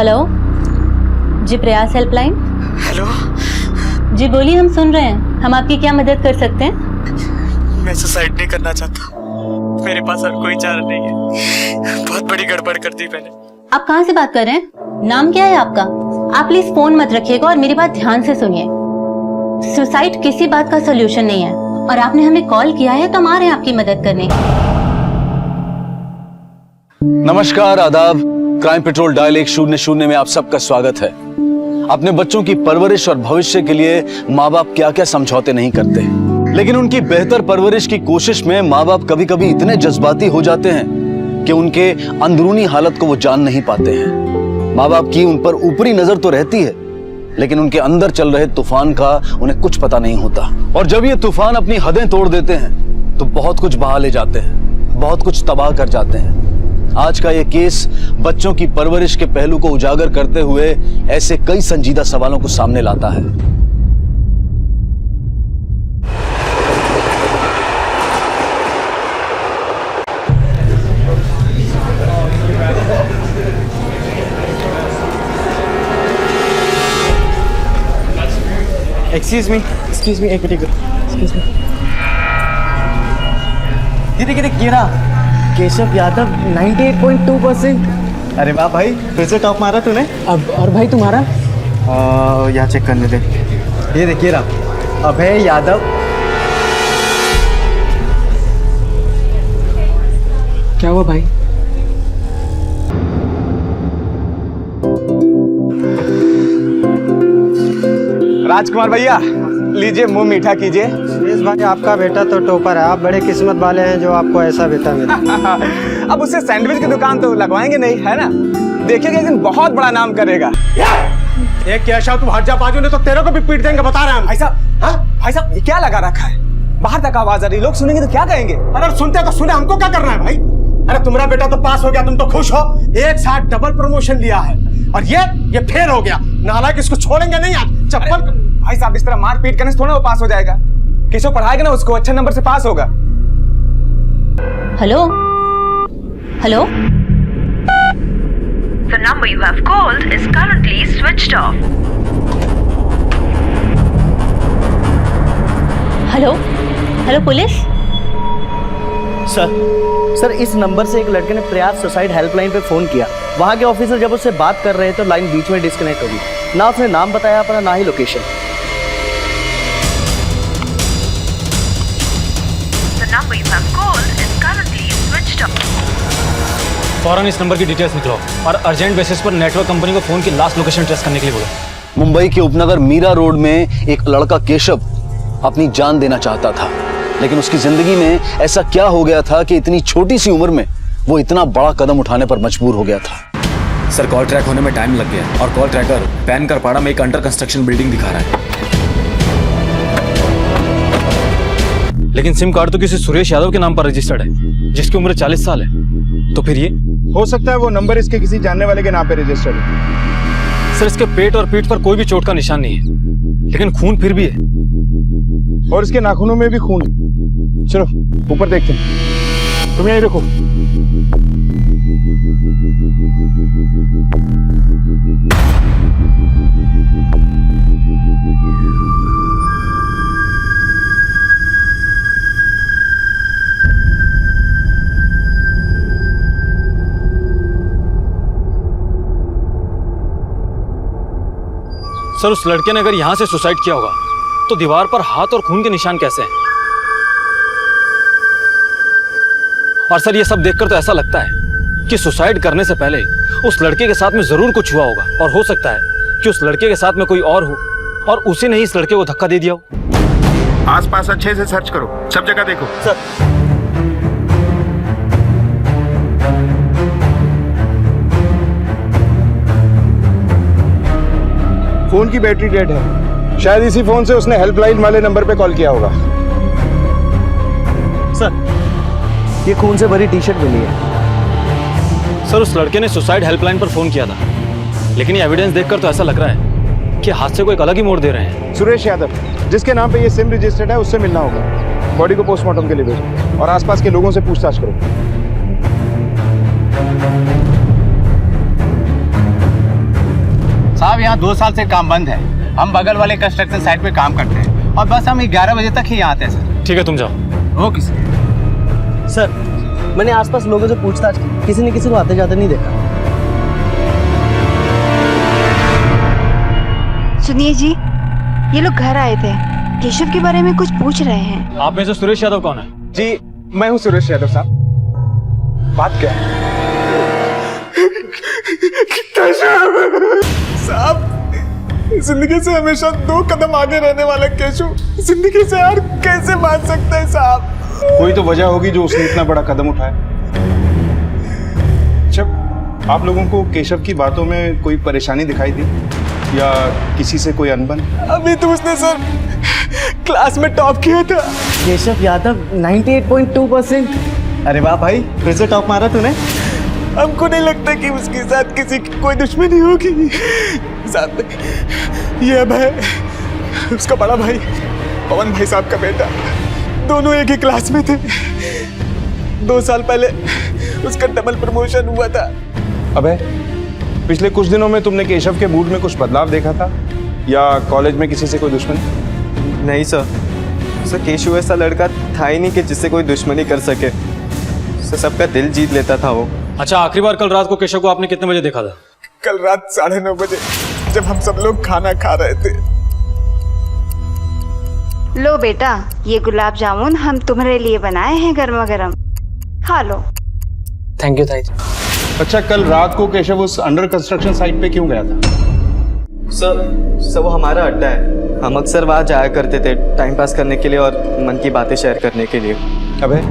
Hello जी, प्रयास helpline. Hello जी बोलिए, हम सुन रहे हैं। हम आपकी क्या मदद कर सकते हैं? मैं सुसाइड नहीं करना चाहता, मेरे पास और कोई चारा नहीं है। बहुत बड़ी गड़बड़ कर दी मैंने। आप कहाँ से बात कर रहे हैं? नाम क्या है आपका? आप प्लीज फोन मत रखिएगा और मेरी बात ध्यान से सुनिए। सुसाइड किसी बात का सोल्यूशन नहीं है और आपने हमें कॉल किया है तो हम आ रहे हैं आपकी मदद करने। नमस्कार, आदाब। क्राइम पेट्रोल डायल 100 में आप सबका स्वागत है। अपने बच्चों की परवरिश और भविष्य के लिए माँ बाप क्या क्या समझौते नहीं करते, लेकिन उनकी बेहतर परवरिश की कोशिश में माँ बाप कभी कभी इतने जज्बाती हो जाते हैं कि उनके अंदरूनी हालत को वो जान नहीं पाते हैं। माँ बाप की उन पर ऊपरी नजर तो रहती है, लेकिन उनके अंदर चल रहे तूफान का उन्हें कुछ पता नहीं होता। और जब ये तूफान अपनी हदें तोड़ देते हैं तो बहुत कुछ बहा ले जाते हैं, बहुत कुछ तबाह कर जाते हैं। आज का ये केस बच्चों की परवरिश के पहलू को उजागर करते हुए ऐसे कई संजीदा सवालों को सामने लाता है। एक्सक्यूज मी, एक मिनट। एक्सक्यूज मी, ये देखिए रहा केशव यादव 98.2%। अरे वाह भाई, फिर से टॉप मारा तूने। अब और भाई तुम्हारा? यहाँ चेक करने दे। ये देखिए रहा अभय यादव। क्या हुआ भाई? राजकुमार भैया, लीजिए, मुंह मीठा कीजिए। सुरेश भाई, आपका बेटा तो टॉपर है। आप बड़े किस्मत वाले हैं जो आपको ऐसा बेटा मिला। अब उससे सैंडविच की दुकान तो लगवाएंगे नहीं, है ना? देखिएगा एक दिन बहुत बड़ा नाम करेगा। एक कैशव, तुम हट जा बाजू, नहीं तो तेरे को भी पीट देंगे, बता रहे हैं हम। भाई साहब, हाँ भाई साहब, ये क्या लगा रखा है? बाहर तक आवाज आ रही, लोग सुनेंगे तो क्या कहेंगे? अरे सुनते तो सुने, हमको क्या करना है भाई? अरे तुम्हारा बेटा तो पास हो गया, तुम तो खुश हो। एक साथ डबल प्रमोशन लिया है और ये फेल हो गया। नालायक, इसको छोड़ेंगे नहीं आज। चप्पल। भाई साहब, इस तरह मार पीट करने से थोड़ा वो पास हो जाएगा। केशव पढ़ाएगा ना, उसको अच्छे नंबर से पास होगा। Hello hello. The number you have called is currently switched off. Hello hello, police. Sir इस नंबर से एक लड़के ने प्रयास सुसाइड हेल्पलाइन पे फोन किया। वहाँ के ऑफिसर जब उससे बात कर रहे थे तो लाइन बीच में डिस्कनेक्ट हो गई। ना उसने नाम बताया अपना, ना ही location. The number you have called is currently switched off. फौरन इस नंबर की डिटेल्स निकलो और अर्जेंट बेसिस पर नेटवर्क कंपनी को फोन की लास्ट लोकेशन ट्रेस करने के लिए बोलो। मुंबई के उपनगर मीरा रोड में एक लड़का केशव अपनी जान देना चाहता था, लेकिन उसकी जिंदगी में ऐसा क्या हो गया था कि इतनी छोटी सी उम्र में वो इतना बड़ा कदम उठाने पर मजबूर हो गया था। सर, कॉल ट्रैक होने में टाइम लग गया और कॉल ट्रैकर पैन करपाड़ा में एक अंडर कंस्ट्रक्शन बिल्डिंग दिखा रहा है, लेकिन सिम कार्ड तो किसी सुरेश यादव के नाम पर रजिस्टर्ड है जिसकी उम्र 40 साल है। तो फिर ये हो सकता है वो नंबर इसके किसी जानने वाले के नाम पे रजिस्टर्ड है। सर, इसके पेट और पीठ पर कोई भी चोट का निशान नहीं है, लेकिन खून फिर भी है और इसके नाखूनों में भी खून। चलो ऊपर देखते हैं, तुम यहीं रखो। सर, उस लड़के ने अगर यहां से सुसाइड किया होगा तो दीवार पर हाथ और खून के निशान कैसे हैं? और सर, ये सब देखकर तो ऐसा लगता है कि सुसाइड करने से पहले उस लड़के के साथ में जरूर कुछ हुआ होगा, और हो सकता है कि उस लड़के के साथ में कोई और हो और उसी ने ही इस लड़के को धक्का दे दिया हो। आसपास अच्छे से सर्च करो, सब जगह देखो। सर फोन की बैटरी डेड है, शायद इसी फोन से उसने हेल्पलाइन वाले नंबर पे कॉल किया होगा। सर, ये खून से भरी टी शर्ट मिली है। सर, उस लड़के ने सुसाइड हेल्पलाइन पर फोन किया था, लेकिन ये एविडेंस देखकर तो ऐसा लग रहा है कि हादसे को एक अलग ही मोड़ दे रहे हैं। सुरेश यादव, जिसके नाम पे ये सिम रजिस्टर्ड है, उससे मिलना होगा। बॉडी को पोस्टमार्टम के लिए भेजो और आसपास के लोगों से पूछताछ करो। साहब यहाँ 2 साल से काम बंद है। हम बगल वाले कंस्ट्रक्शन साइट पे काम करते हैं और बस हम 11 बजे तक ही यहाँ आते हैं सर। ठीक है, तुम जाओ। Okay sir. सर मैंने आसपास लोगों से पूछताछ की, किसी ने किसी को आते जाते नहीं देखा। सुनिए जी, ये लोग घर आए थे, केशव के बारे में कुछ पूछ रहे हैं। आप में से सुरेश यादव कौन है? जी मैं हूँ सुरेश यादव साहब। बात क्या है? साहब जिंदगी से हमेशा 2 कदम आगे रहने वाला केशव जिंदगी से हार कैसे मान सकता है साहब? कोई तो वजह होगी जो उसने इतना बड़ा कदम उठाया। जब आप लोगों को केशव की बातों में कोई परेशानी दिखाई दी या किसी से कोई अनबन? अभी तो उसने सर क्लास में टॉप किया था। केशव यादव 98.2%। अरे वाह भाई, फिर से टॉप मारा तूने। हमको नहीं लगता कि उसके साथ किसी की कोई दुश्मनी होगी। साहब ये अब है उसका बड़ा भाई पवन भाई साहब का बेटा, दोनों एक ही क्लास में थे। 2 साल पहले उसका डबल प्रमोशन हुआ था। अबे पिछले कुछ दिनों में तुमने केशव के मूड में कुछ बदलाव देखा था या कॉलेज में किसी से कोई दुश्मनी? नहीं सर, केशव ऐसा लड़का था ही नहीं कि जिससे कोई दुश्मनी कर सके। सर सबका दिल जीत लेता था वो। अच्छा, आखिरी बार कल रात को केशव को आपने कितने बजे देखा था? कल रात 9:30 बजे जब हम सब लोग खाना खा रहे थे। लो बेटा, ये गुलाब जामुन हम तुम्हारे लिए बनाए हैं गर्मा गर्म, खा लो। थैंक यू ताई। अच्छा, कल रात को केशव उस अंडर कंस्ट्रक्शन साइट पे क्यों गया था? सर वो हमारा अड्डा है, हम अक्सर वहाँ जाया करते थे टाइम पास करने के लिए और मन की बातें शेयर करने के लिए। अबे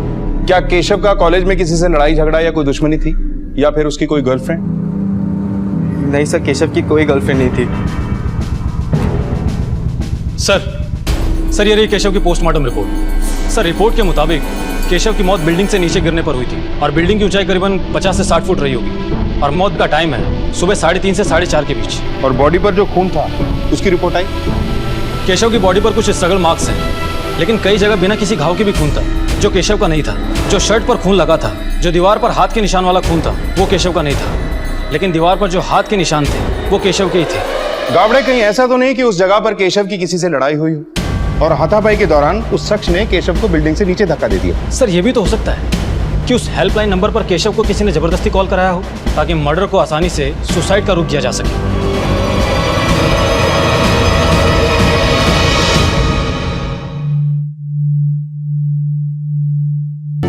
क्या केशव का कॉलेज में किसी से लड़ाई झगड़ा या कोई दुश्मनी थी या फिर उसकी कोई गर्लफ्रेंड? नहीं सर, केशव की कोई गर्लफ्रेंड नहीं थी। सर ये रही केशव की पोस्टमार्टम रिपोर्ट। सर रिपोर्ट के मुताबिक केशव की मौत बिल्डिंग से नीचे गिरने पर हुई थी और बिल्डिंग की ऊंचाई करीबन 50 से 60 फुट रही होगी और मौत का टाइम है सुबह 3:30 से 4:30 के बीच। और बॉडी पर जो खून था उसकी रिपोर्ट आई? केशव की बॉडी पर कुछ स्ट्रगल मार्क्स हैं, लेकिन कई जगह बिना किसी घाव के भी खून था जो केशव का नहीं था। जो शर्ट पर खून लगा था, जो दीवार पर हाथ के निशान वाला खून था, वो केशव का नहीं था, लेकिन दीवार पर जो हाथ के निशान थे वो केशव के ही थे। गावड़े, कहीं ऐसा तो नहीं कि उस जगह पर केशव की किसी से लड़ाई हुई हो और हाथापाई के दौरान उस शख्स ने केशव को बिल्डिंग से नीचे धक्का दे दिया? सर ये भी तो हो सकता है कि उस हेल्पलाइन नंबर पर केशव को किसी ने जबरदस्ती कॉल कराया हो ताकि मर्डर को आसानी से सुसाइड का रूप दिया जा सके।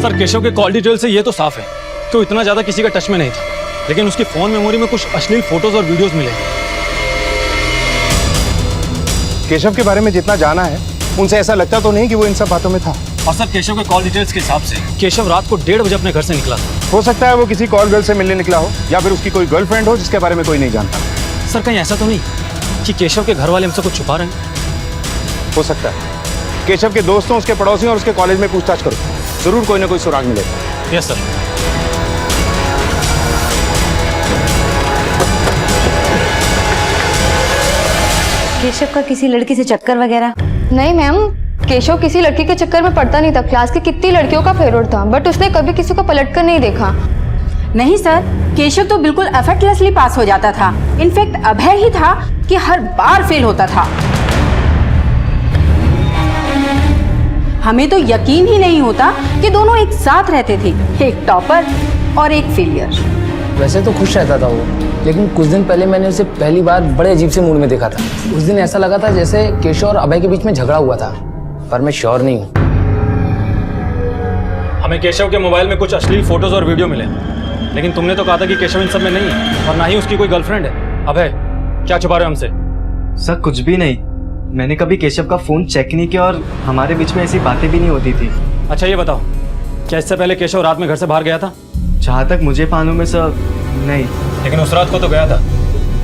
सर केशव के कॉल डिटेल से ये तो साफ है कि वो इतना ज्यादा किसी का टच में नहीं था, लेकिन उसकी फोन मेमोरी में कुछ अश्लील फोटोज और वीडियोस मिले। केशव के बारे में जितना जाना है उनसे ऐसा लगता तो नहीं कि वो इन सब बातों में था। और सर केशव के कॉल डिटेल्स के हिसाब से केशव रात को 1:30 बजे अपने घर से निकला था। हो सकता है वो किसी कॉल गर्ल से मिलने निकला हो या फिर उसकी कोई गर्लफ्रेंड हो जिसके बारे में कोई नहीं जानता। सर कहीं ऐसा तो नहीं कि केशव के घर वाले हमसे कुछ छुपा रहे हैं? हो सकता है। केशव के दोस्तों, उसके पड़ोसियों और उसके कॉलेज में पूछताछ करो, जरूर कोई ना कोई सुराग मिलेगा। Yes sir. केशव का किसी लड़की से चक्कर वगैरह? नहीं मैम, केशव किसी लड़की के चक्कर में पड़ता नहीं था। क्लास की कितनी लड़कियों का फेवरेट था, बट उसने कभी किसी को पलट कर नहीं देखा। नहीं सर, केशव तो बिल्कुल एफर्टलेसली पास हो जाता था। इनफैक्ट अभय ही था कि हर बार फेल होता था। हमें तो यकीन ही नहीं होता कि दोनों एक साथ रहते थे, एक टॉपर और एक फेलियर। वैसे तो खुश रहता था वो, लेकिन कुछ दिन पहले मैंने उसे पहली बार बड़े अजीब से मूड में देखा था। उस दिन ऐसा लगा था जैसे केशव और अभय के बीच में झगड़ा हुआ था, पर मैं श्योर नहीं हूँ। हमें केशव के मोबाइल में कुछ अश्लील फोटोज और वीडियो मिले, लेकिन तुमने तो कहा था कि केशव इन सब में नहीं है और ना ही उसकी कोई गर्लफ्रेंड है। अभय क्या छुपा रहे हो हमसे? सर कुछ भी नहीं, मैंने कभी केशव का फोन चेक नहीं किया और हमारे बीच में ऐसी बातें भी नहीं होती थी। अच्छा ये बताओ, क्या इससे पहले केशव रात में घर से बाहर गया था? जहाँ तक मुझे मालूम है सर नहीं। लेकिन उस रात को तो गया था,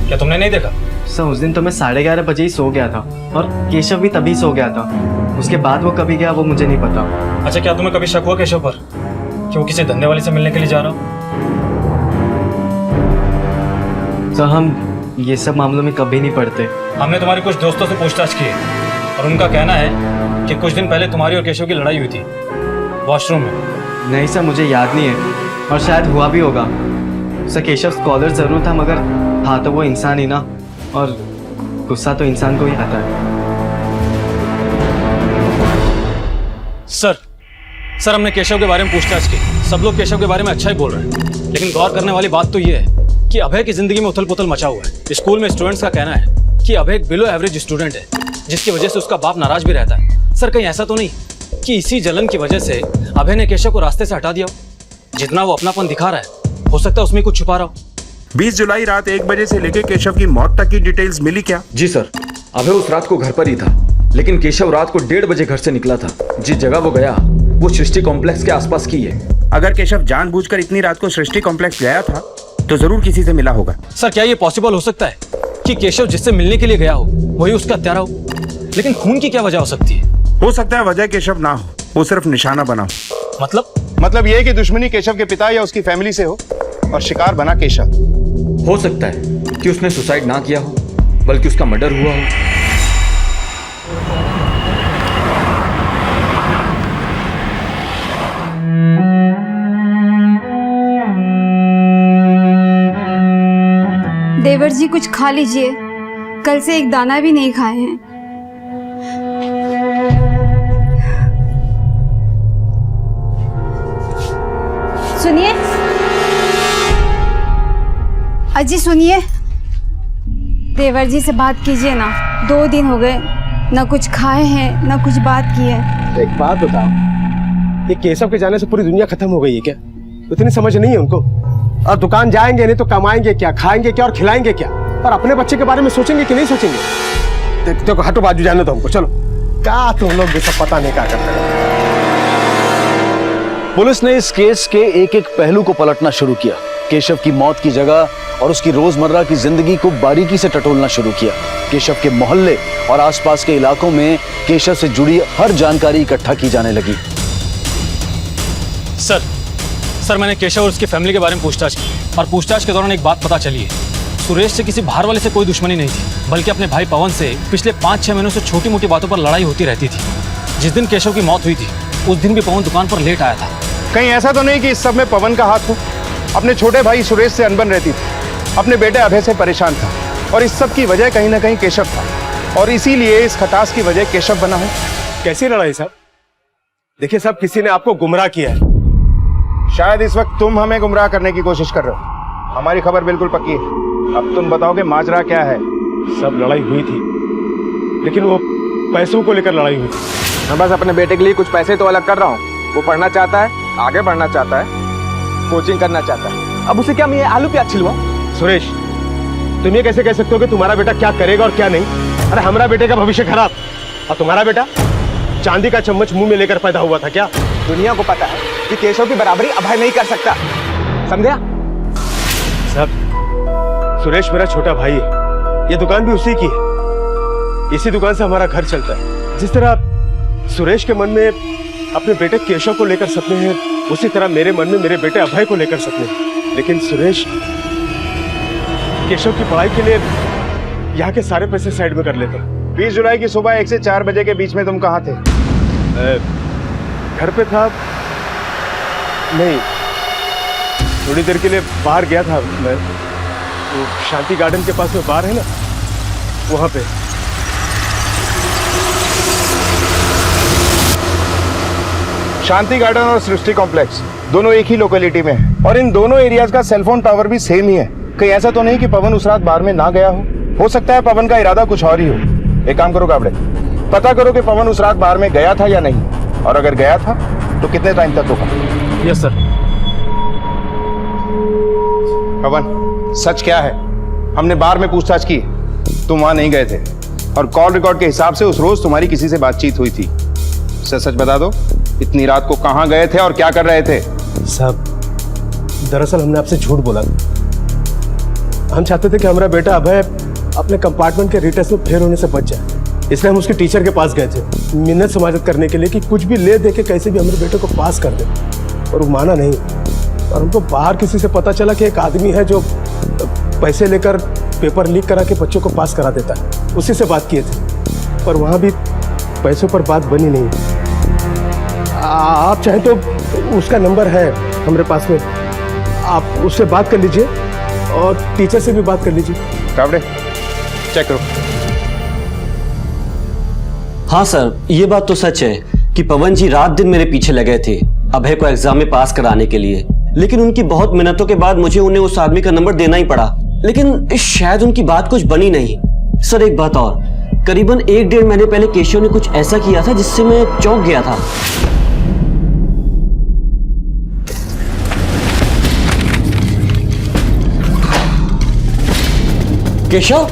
क्या तुमने नहीं देखा? सर उस दिन तो मैं 11:30 बजे ही सो गया था और केशव भी तभी सो गया था। उसके बाद वो कभी गया वो मुझे नहीं पता। अच्छा क्या तुम्हें कभी शक हुआ केशव पर कि वो किसी धंधे वाले से मिलने के लिए जा रहा हो? सर हम ये सब मामलों में कभी नहीं पड़ते। हमने तुम्हारे कुछ दोस्तों से पूछताछ की और उनका कहना है कि कुछ दिन पहले तुम्हारी और केशव की लड़ाई हुई थी वॉशरूम में। नहीं सर मुझे याद नहीं है और शायद हुआ भी होगा। सर केशव स्कॉलर जरूर था मगर था तो वो इंसान ही ना। और गुस्सा तो इंसान को ही आता है। सर हमने केशव के बारे में पूछताछ की। सब लोग केशव के बारे में अच्छा ही बोल रहे हैं, लेकिन गौर करने वाली बात तो ये है कि अभय की जिंदगी में उथल पुथल मचा हुआ है। स्कूल में स्टूडेंट्स का कहना है कि अभय एक बिलो एवरेज स्टूडेंट है, जिसकी वजह से उसका बाप नाराज भी रहता है। सर कहीं ऐसा तो नहीं कि इसी जलन की वजह से अभय ने केशव को रास्ते से हटा दिया हो? जितना वो अपनापन दिखा रहा है, हो सकता है उसमें कुछ छुपा रहा हो। 20 जुलाई रात 1 बजे से लेकर केशव की मौत तक की डिटेल्स मिली क्या? जी सर, अभय उस रात को घर पर ही था, लेकिन केशव रात को 1:30 बजे घर से निकला था। जिस जगह वो गया वो सृष्टि कॉम्प्लेक्स के आसपास की है। अगर केशव जानबूझकर इतनी रात को सृष्टि कॉम्प्लेक्स गया था तो जरूर किसी से मिला होगा। सर क्या ये पॉसिबल हो सकता है कि केशव जिससे मिलने के लिए गया हो वही उसका हत्यारा हो? लेकिन खून की क्या वजह हो सकती है? हो सकता है वजह केशव ना हो, वो सिर्फ निशाना बना हो। मतलब ये कि दुश्मनी केशव के पिता या उसकी फैमिली से हो और शिकार बना केशव। हो सकता है कि उसने सुसाइड ना किया हो, बल्कि उसका मर्डर हुआ हो। देवर जी कुछ खा लीजिए, कल से एक दाना भी नहीं खाए हैं। सुनिए अजी, सुनिए, देवर जी से बात कीजिए ना। 2 दिन हो गए, ना कुछ खाए हैं ना कुछ बात की है। एक बात बताओ, ये केशव के जाने से पूरी दुनिया खत्म हो गई है क्या? इतनी समझ नहीं है उनको। और दुकान जाएंगे नहीं तो कमाएंगे क्या, खाएंगे क्या और खिलाएंगे क्या? और अपने बच्चे के बारे में सोचेंगे कि नहीं सोचेंगे? देखो हटो, बाजू जाने दो हमको, चलो। क्या तुम लोग भी सब पता नहीं क्या करते हो। पुलिस ने इस केस के एक एक पहलू को पलटना शुरू किया। केशव की मौत की जगह और उसकी रोजमर्रा की जिंदगी को बारीकी से टटोलना शुरू किया। केशव के मोहल्ले और आसपास के इलाकों में केशव से जुड़ी हर जानकारी इकट्ठा की जाने लगी। सर मैंने केशव और उसकी फैमिली के बारे में पूछताछ की, और पूछताछ के दौरान एक बात पता चली है। सुरेश से किसी बाहर वाले से कोई दुश्मनी नहीं थी, बल्कि अपने भाई पवन से पिछले 5-6 महीनों से छोटी मोटी बातों पर लड़ाई होती रहती थी। जिस दिन केशव की मौत हुई थी उस दिन भी पवन दुकान पर लेट आया था। कहीं ऐसा तो नहीं कि इस सब में पवन का हाथ हो? अपने छोटे भाई सुरेश से अनबन रहती थी, अपने बेटे अभय से परेशान था, और इस सब की वजह कहीं ना कहीं केशव था, और इसीलिए इस खटास की वजह केशव बना है। कैसी लड़ाई साहब? देखिए साहब, किसी ने आपको गुमराह किया है। शायद इस वक्त तुम हमें गुमराह करने की कोशिश कर रहे हो। हमारी खबर बिल्कुल पक्की है। अब तुम बताओगे माजरा क्या है? सब लड़ाई हुई थी, लेकिन वो पैसों को लेकर लड़ाई हुई थी। मैं बस अपने बेटे के लिए कुछ पैसे तो अलग कर रहा हूँ। वो पढ़ना चाहता है, आगे बढ़ना चाहता है, कोचिंग करना चाहता है। अब उसे क्या मैं आलू प्याज छिलवा? सुरेश, तुम ये कैसे कह सकते हो कि तुम्हारा बेटा क्या करेगा और क्या नहीं? अरे हमारा बेटे का भविष्य खराब, और तुम्हारा बेटा चांदी का चम्मच मुंह में लेकर पैदा हुआ था क्या? दुनिया को पता है कि केशव की बराबरी अभय नहीं कर सकता, समझा? साहब, सुरेश मेरा छोटा भाई है, ये दुकान भी उसी की है। इसी दुकान से हमारा घर चलता है। जिस तरह सुरेश के मन में अपने बेटे केशव को लेकर सपने हैं, उसी तरह मेरे मन में मेरे बेटे अभय को लेकर सपने हैं। लेकिन सुरेश केशव की पढ़ाई के लिए यहाँ के सारे पैसे साइड में कर लेता। 20 जुलाई की सुबह 1 से 4 बजे के बीच में तुम कहाँ थे? घर पे था। नहीं, थोड़ी देर के लिए बाहर गया था मैं। तो शांति गार्डन के पास में बार है ना, वहां पे। शांति गार्डन और सृष्टि कॉम्प्लेक्स दोनों एक ही लोकेलिटी में है, और इन दोनों एरियाज का सेलफोन टावर भी सेम ही है। कहीं ऐसा तो नहीं कि पवन उस रात बार में ना गया हो सकता है पवन का इरादा कुछ और ही हो। एक काम करो काबड़े, पता करो कि पवन उस रात बार में गया था या नहीं, और अगर गया था तो कितने टाइम तक होगा। Yes sir. पवन, सच क्या है? हमने बार में पूछताछ की, तुम वहां नहीं गए थे, और कॉल रिकॉर्ड के हिसाब से उस रोज तुम्हारी किसी से बातचीत हुई थी। सच बता दो, इतनी रात को कहां गए थे और क्या कर रहे थे? साहब, दरअसल हमने आपसे झूठ बोला। हम चाहते थे कि हमारा बेटा अभय अपने कंपार्टमेंट के रिटेस्ट में फेल होने से बच जाए, इसलिए हम उसके टीचर के पास गए थे मिन्नत समाजत करने के लिए कि कुछ भी ले दे के कैसे भी हमारे बेटे को पास कर दे, और वो माना नहीं। और हमको बाहर किसी से पता चला कि एक आदमी है जो पैसे लेकर पेपर लीक करा के बच्चों को पास करा देता है। उसी से बात किए थे, पर वहाँ भी पैसों पर बात बनी नहीं। आप चाहें तो उसका नंबर है हमारे पास में, आप उससे बात कर लीजिए और टीचर से भी बात कर लीजिए। काबड़े, चेक करो। हाँ सर, ये बात तो सच है कि पवन जी रात दिन मेरे पीछे लगे थे अभय को एग्जाम में पास कराने के लिए, लेकिन उनकी बहुत मेहनतों के बाद मुझे उन्हें उस आदमी का नंबर देना ही पड़ा, लेकिन शायद उनकी बात कुछ बनी नहीं। सर एक बात और, करीबन 1-1.5 महीने पहले केशव ने कुछ ऐसा किया था जिससे मैं चौंक गया था। केशव?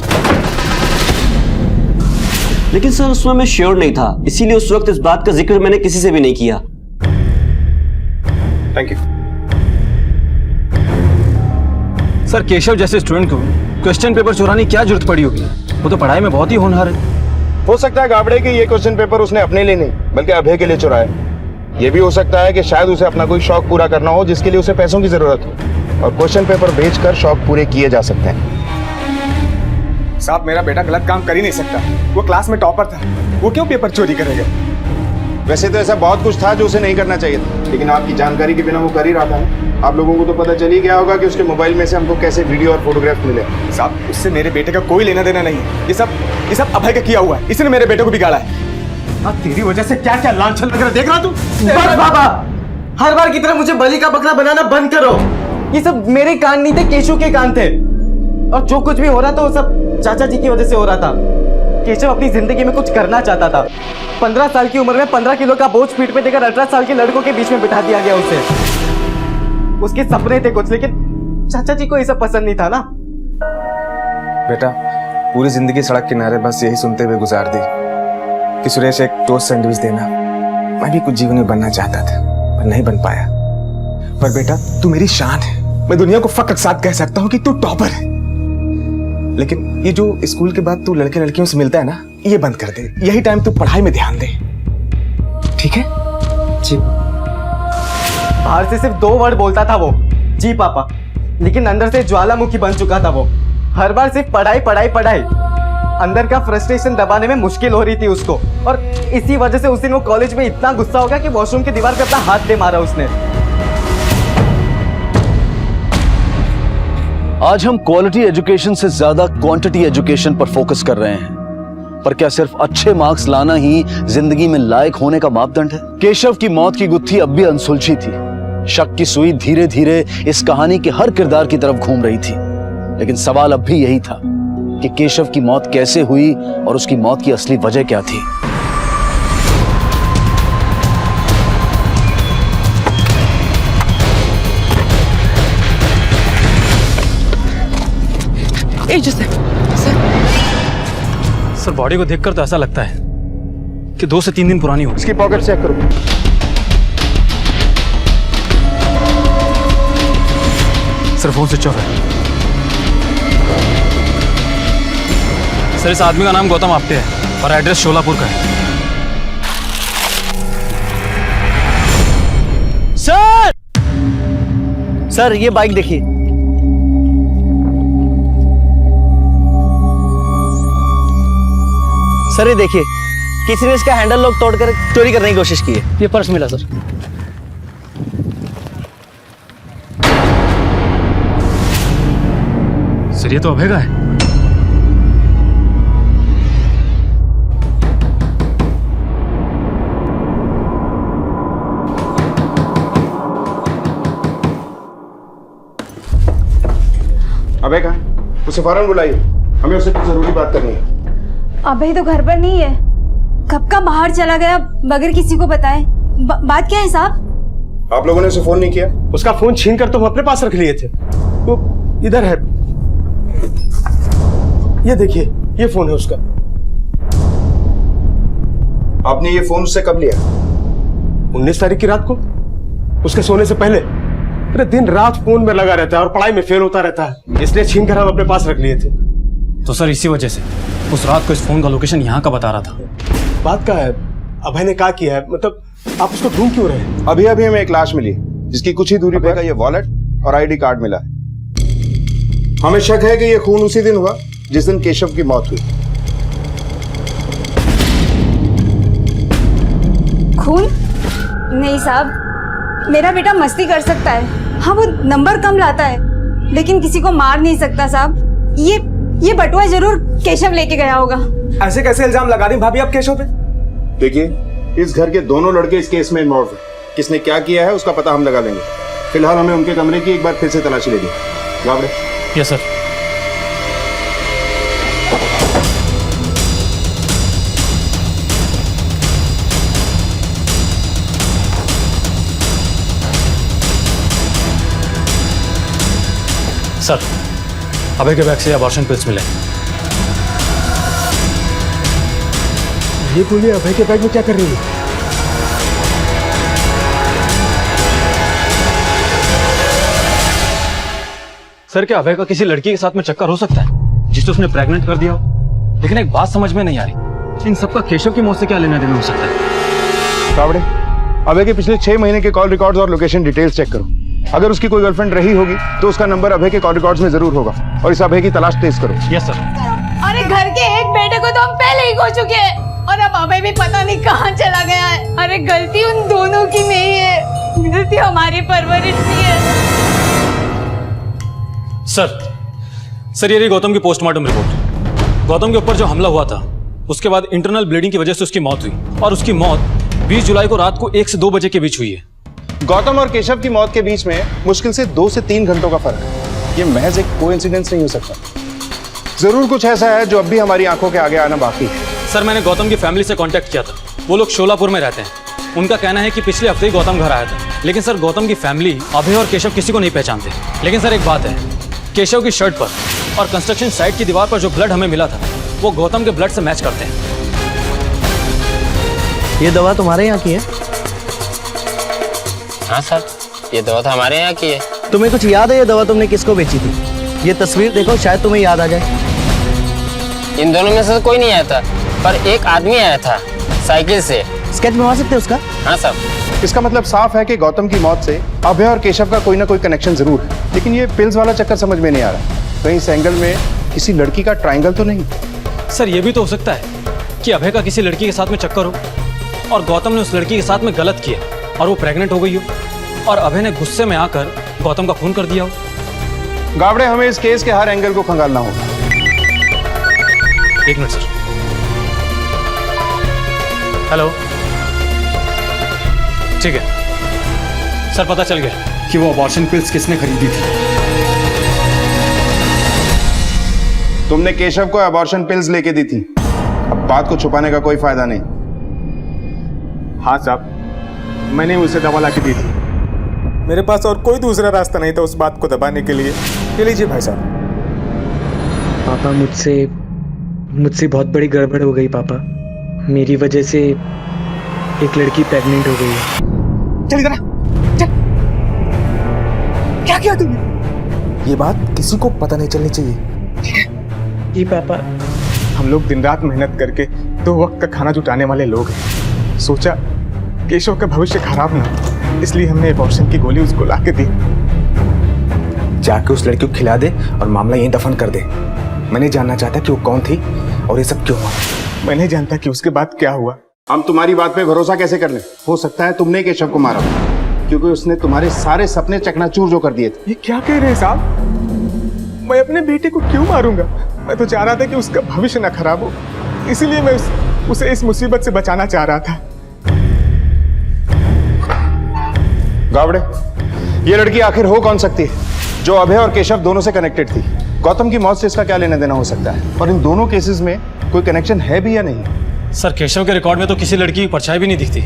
लेकिन सर उसमें मैं श्योर नहीं था, इसीलिए उस वक्त इस बात का जिक्र मैंने किसी से भी नहीं किया। Thank you. सर केशव जैसे स्टूडेंट को क्वेश्चन पेपर चुराने की क्या जरूरत पड़ी होगी? वो तो पढ़ाई में बहुत ही होनहार है। हो सकता है गाबड़े कि ये क्वेश्चन पेपर उसने अपने लिए नहीं बल्कि अभय के लिए चुराया। ये भी हो सकता है कि शायद उसे अपना कोई शौक पूरा करना हो जिसके लिए उसे पैसों की जरूरत हो, और क्वेश्चन पेपर बेचकर शौक पूरे किए जा सकते हैं। साहब मेरा बेटा गलत काम कर ही नहीं सकता, वो क्लास में टॉपर था, वो क्यों पेपर चोरी करेगा? वैसे तो ऐसा बहुत कुछ था जो उसे नहीं करना चाहिए था, लेकिन आपकी जानकारी के बिना वो कर ही रहा था। आप लोगों को तो पता चल ही गया होगा कि उसके मोबाइल में से हमको कैसे वीडियो और फोटोग्राफ मिले। साहब उससे मेरे बेटे का कोई लेना देना नहीं है, ये सब अभय का किया हुआ है, इसने मेरे बेटे को बिगाड़ा है। तेरी वजह से क्या क्या लांछन लग रहा है, देख रहा तू? बस बाबा, हर बार की तरह मुझे बलि का बकरा बनाना बंद करो। ये सब मेरे कान नहीं थे, केशव के कान थे, और जो कुछ भी हो रहा था वो सब चाचा जी की वजह से हो रहा था। केशव अपनी जिंदगी में कुछ करना चाहता था। 15 साल की उम्र में 15 किलो का बोझ पीठ पे देकर 18 साल के लड़कों के बीच में बिठा दिया गया उसे। उसके सपने थे कुछ, लेकिन चाचा जी को ये सब पसंद नहीं था ना। बेटा पूरी जिंदगी सड़क किनारे बस यही सुनते हुए गुजार दी कि सुरेश एक टोस्ट सैंडविच देना। मैं भी कुछ जीवन में बनना चाहता था पर नहीं बन पाया। पर बेटा तू मेरी शान है, मैं दुनिया को फख्र के साथ कह सकता हूँ कि तू टॉपर है। लेकिन ये जो स्कूल के बाद तू लड़के लड़कियों से मिलता है ना, ये बंद कर दे। यही टाइम तू पढ़ाई में ध्यान दे, ठीक है? जी। बाहर से सिर्फ 2 वर्ड बोलता था वो, जी पापा, लेकिन अंदर से ज्वालामुखी बन चुका था वो। हर बार सिर्फ पढ़ाई पढ़ाई पढ़ाई। अंदर का फ्रस्ट्रेशन दबाने में मुश्किल हो रही थी उसको, और इसी वजह से उस दिन वो कॉलेज में इतना गुस्सा हो गया कि वॉशरूम की दीवार पे अपना हाथ दे मारा उसने। आज हम क्वालिटी एजुकेशन से ज्यादा क्वांटिटी एजुकेशन पर फोकस कर रहे हैं। पर क्या सिर्फ अच्छे मार्क्स लाना ही जिंदगी में लायक होने का मापदंड है? केशव की मौत की गुत्थी अब भी अनसुलझी थी। शक की सुई धीरे धीरे इस कहानी के हर किरदार की तरफ घूम रही थी, लेकिन सवाल अब भी यही था कि केशव की मौत कैसे हुई और उसकी मौत की असली वजह क्या थी। सर बॉडी को देखकर तो ऐसा लगता है कि 2 से 3 दिन पुरानी हो। इसकी पॉकेट चेक करो। सर फोन स्विच ऑफ है। सर इस आदमी का नाम गौतम आप्टे है और एड्रेस शोलापुर का है। सर ये बाइक देखिए। सर ये देखिए, किसी ने इसका हैंडल लॉक तोड़कर चोरी करने की कोशिश की है। ये पर्स मिला सर। सर ये तो अभय का है। अबे कहाँ है? उसे फौरन बुलाइए, हमें उससे कुछ जरूरी बात करनी है। अभय तो घर पर नहीं है, कब का बाहर चला गया बगैर किसी को बताए। बात क्या है साहब? आप लोगों ने उसे फोन नहीं किया? उसका फोन छीन कर तो हम अपने पास रख लिए थे। वो इधर है, ये देखिए, ये फोन है उसका। आपने ये फोन उससे कब लिया? 19 तारीख की रात को, उसके सोने से पहले। अरे दिन रात फोन में लगा रहता है और पढ़ाई में फेल होता रहता है, इसलिए छीन कर हम अपने पास रख लिए थे। तो सर इसी वजह से उस रात को इस फोन का लोकेशन यहाँ का बता रहा था। बात क्या है? अभय ने क्या किया है? मतलब आप उसको ढूंढ क्यों रहे हैं? अभी अभी हमें एक लाश मिली जिसकी कुछ ही दूरी पर ये वॉलेट और आईडी कार्ड मिला है। हमें शक है कि ये खून उसी दिन हुआ जिस दिन केशव की मौत हुई। खून? नहीं साहब, मेरा बेटा मस्ती कर सकता है। हाँ वो नंबर कम लाता है, लेकिन किसी को मार नहीं सकता साहब। ये ये बटुआ जरूर केशव लेके गया होगा। ऐसे कैसे इल्जाम लगा रही भाभी आप केशव पे? देखिए, इस घर के दोनों लड़के इस केस में इन्वॉल्व हैं। किसने क्या किया है उसका पता हम लगा लेंगे। फिलहाल हमें उनके कमरे की एक बार फिर से तलाशी लेनी। Gawde. Yes sir. Sir, Abhay के बैग से अबॉर्शन पिल्स मिले। ये गोली अभय के बैग में क्या कर रही है? सर, क्या अभय का किसी लड़की के साथ में चक्कर हो सकता है जिससे उसने प्रेग्नेंट कर दिया हो? लेकिन एक बात समझ में नहीं आ रही, इन सबका केशव की मौत से क्या लेना देना हो सकता है? गावड़े, अभय के पिछले 6 महीने के कॉल रिकॉर्ड्स और लोकेशन डिटेल्स चेक करो। अगर उसकी कोई गर्लफ्रेंड रही होगी तो उसका नंबर अभय के कॉल रिकॉर्ड्स में जरूर होगा और इस अभय की तलाश तेज करो। Yes sir. अरे घर के एक बेटे को तो हम पहले ही खो चुके हैं और अब अभय भी पता नहीं कहाँ चला गया है। अरे गलती उन दोनों की नहीं है, गलती हमारी परवरिश की है। सर ये रही गौतम की पोस्टमार्टम रिपोर्ट। गौतम के ऊपर जो हमला हुआ था उसके बाद इंटरनल ब्लीडिंग की वजह से उसकी मौत हुई और उसकी मौत 20 जुलाई को रात को 1 से 2 बजे के बीच हुई है। गौतम और केशव की मौत के बीच में मुश्किल से 2 से 3 घंटों का फर्क है। ये महज एक कोइंसिडेंस नहीं हो सकता। जरूर कुछ ऐसा है जो अब भी हमारी आंखों के आगे आना बाकी है। सर, मैंने गौतम की फैमिली से कांटेक्ट किया था। वो लोग शोलापुर में रहते हैं। उनका कहना है कि पिछले हफ्ते ही गौतम घर आया था। लेकिन सर, गौतम की फैमिली अभय और केशव किसी को नहीं पहचानते। लेकिन सर, एक बात है, केशव की शर्ट पर और कंस्ट्रक्शन साइट की दीवार पर जो ब्लड हमें मिला था वो गौतम के ब्लड से मैच करते हैं। ये दवा तुम्हारे यहाँ की है? हाँ सर, ये दवा तो हमारे यहाँ की है। तुम्हें कुछ याद है ये दवा तुमने किसको बेची थी? ये तस्वीर देखो, शायद तुम्हें याद आ जाए। इन दोनों में से कोई नहीं आया था, पर एक आदमी आया था साइकिल से। स्केच बनवा सकते हो उसका? हाँ सर। इसका मतलब साफ है कि गौतम की मौत से अभय और केशव का कोई ना कोई कनेक्शन जरूर है। लेकिन ये पिल्स वाला चक्कर समझ में नहीं आ रहा। कहीं इस एंगल में किसी लड़की का ट्रायंगल तो नहीं? सर, ये भी तो हो सकता है कि अभय का किसी लड़की के साथ में चक्कर हो और गौतम ने उस लड़की के साथ में गलत किया और वो प्रेग्नेंट हो गई हो और अभय ने गुस्से में आकर गौतम का खून कर दिया हो। गावड़े, हमें इस केस के हर एंगल को खंगालना होगा। 1 मिनट सर। हेलो, ठीक है सर, पता चल गया कि वो अबॉर्शन पिल्स किसने खरीदी थी। तुमने केशव को अबॉर्शन पिल्स लेके दी थी। अब बात को छुपाने का कोई फायदा नहीं। हाँ साहब, मैंने उसे दवा ला के दी थी। मेरे पास और कोई दूसरा रास्ता नहीं था उस बात को दबाने के लिए। ये लीजिए भाई साहब। पापा, मुझसे बहुत बड़ी गड़बड़ हो गई पापा। मेरी वजह से एक लड़की प्रेग्नेंट हो गई है। चल इधर आ, चल। क्या किया तुमने? ये बात किसी को पता नहीं चलनी चाहिए। जी पापा। हम लोग दिन रात मेहनत करके 2 वक्त का खाना जुटाने वाले लोग हैं। सोचा केशव का भविष्य खराब ना हो, इसलिए हमने अबॉर्शन की गोली उसको ला के दी। जाके उस लड़की को खिला दे और मामला यहीं दफन कर दे। मैं नहीं जानना चाहता कि वो कौन थी और ये सब क्यों हुआ। मैं नहीं जानता कि उसके बाद क्या हुआ। हम तुम्हारी बात पे भरोसा कैसे कर लें? हो सकता है तुमने केशव को मारा क्योंकि उसने तुम्हारे सारे सपने चकनाचूर जो कर दिए थे। ये क्या कह रहे हैं साहब? मैं अपने बेटे को क्यों मारूंगा? मैं तो चाह रहा था कि उसका भविष्य ना खराब हो, इसीलिए मैं उसे इस मुसीबत से बचाना चाह रहा था। गावड़े, ये लड़की आखिर हो कौन सकती है जो अभय और केशव दोनों से कनेक्टेड थी? गौतम की मौत से इसका क्या लेना देना हो सकता है? और इन दोनों केसेस में कोई कनेक्शन है भी या नहीं? सर, केशव के रिकॉर्ड में तो किसी लड़की की परछाई भी नहीं दिखती।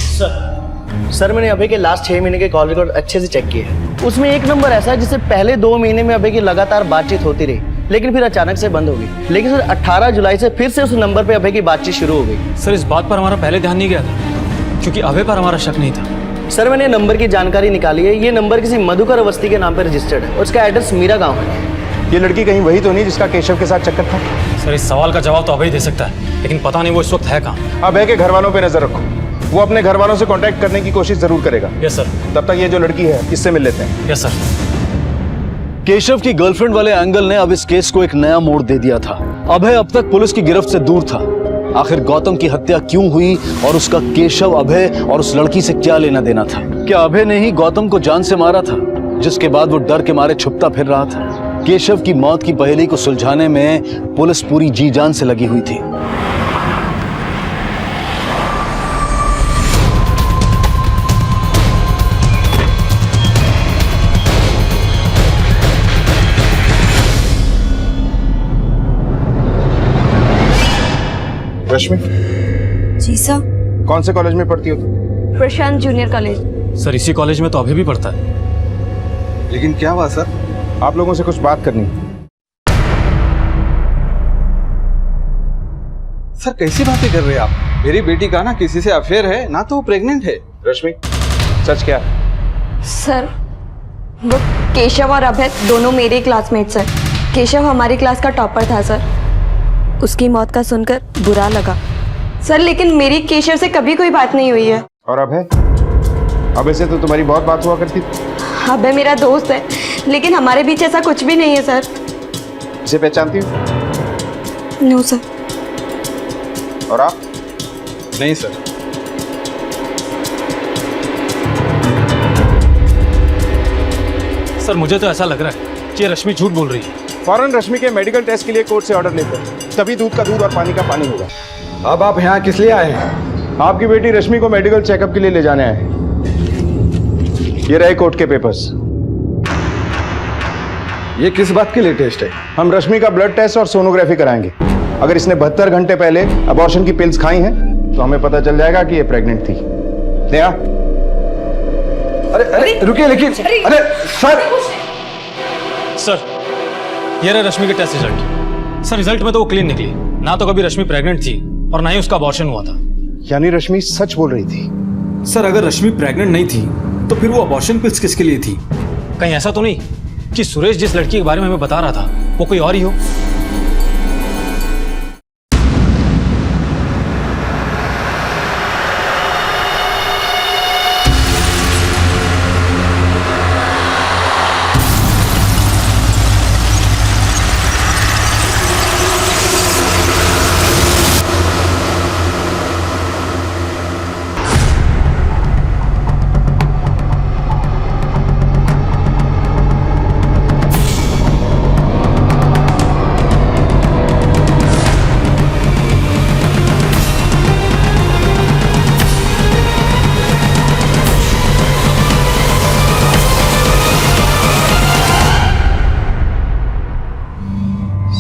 सर, मैंने अभय के लास्ट 6 महीने के कॉल रिकॉर्ड अच्छे से चेक किए हैं। उसमें एक नंबर ऐसा है जिससे पहले 2 महीने में अभय की लगातार बातचीत होती रही, लेकिन फिर अचानक से बंद हो गई। लेकिन सर 18 जुलाई से फिर से उस नंबर पे अभय की बातचीत शुरू हो गई। सर, इस बात पर हमारा पहले ध्यान नहीं गया था क्योंकि अभय पर हमारा शक नहीं था। सर, मैंने नंबर की जानकारी निकाली है। ये नंबर किसी मधुकर अवस्थी के नाम पर रजिस्टर्ड है और उसका एड्रेस मीरा गाँव है। ये लड़की कहीं वही तो नहीं जिसका केशव के साथ चक्कर था? सर, इस सवाल का जवाब तो अभय दे सकता है, लेकिन पता नहीं वो इस वक्त है कहाँ। अभय के घर वालों पे नजर रखो। वो अपने घर वालों से कांटेक्ट करने की कोशिश जरूर करेगा। Yes sir. तब तक ये जो लड़की है इससे मिल लेते हैं। Yes sir. केशव की गर्लफ्रेंड वाले एंगल ने अब इस केस को एक नया मोड़ दे दिया था। अभय अब तक पुलिस की गिरफ्त से दूर था। आखिर गौतम की हत्या क्यों हुई और उसका केशव, अभय और उस लड़की से क्या लेना देना था? क्या अभय ने ही गौतम को जान से मारा था जिसके बाद वो डर के मारे छुपता फिर रहा था? केशव की मौत की पहेली को सुलझाने में पुलिस पूरी जी जान से लगी हुई थी। रश्मि, जी सर। कौन से कॉलेज में पढ़ती हो तुम? प्रशांत जूनियर कॉलेज। सर इसी कॉलेज में तो अभी भी पढ़ता है। लेकिन क्या हुआ सर? आप लोगों से कुछ बात करनी है। सर कैसी बातें कर रहे हैं आप? मेरी बेटी का ना किसी से अफेयर है, ना तो वो प्रेग्नेंट है। रश्मि, सच क्या है? सर वो केशव और अभय दोनों मेरे क्लासमेट्स हैं। केशव हमारी क्लास का टॉपर था सर। उसकी मौत का सुनकर बुरा लगा सर, लेकिन मेरी केशव से कभी कोई बात नहीं हुई है। और अभय? अभय से तो तुम्हारी बहुत बात हुआ करती थी। अभय मेरा दोस्त है, लेकिन हमारे बीच ऐसा कुछ भी नहीं है सर। इसे पहचानती हो? No sir. और आप? नहीं सर। सर मुझे तो ऐसा लग रहा है कि ये रश्मि झूठ बोल रही है। फौरन रश्मि के मेडिकल टेस्ट के लिए कोर्ट से ऑर्डर लेते हैं, तभी दूध का दूध और पानी का पानी होगा। अब आप यहाँ किस लिए आए हैं? आपकी बेटी रश्मि को मेडिकल चेकअप के लिए ले जाने आए। ये रहे कोर्ट के पेपर्स। ये किस बात के लिए टेस्ट है? हम रश्मि का ब्लड टेस्ट और सोनोग्राफी कराएंगे। अगर इसने 72 घंटे पहले अबॉर्शन की पिल्स खाई हैं तो हमें पता चल जाएगा कि ये प्रेग्नेंट थी। नेहा, अरे रुकिए, लेकिन अरे सर। सर ये रहा रश्मि के टेस्ट रिजल्ट। सर रिजल्ट में तो वो क्लीन निकली, ना तो कभी रश्मि प्रेग्नेंट थी और ना ही उसका अबॉर्शन हुआ था। यानी रश्मि सच बोल रही थी। सर अगर रश्मि प्रेग्नेंट नहीं थी तो फिर वो अबॉर्शन पिल्स किसके लिए थी? कहीं ऐसा तो नहीं कि सुरेश जिस लड़की के बारे में हमें बता रहा था वो कोई और ही हो?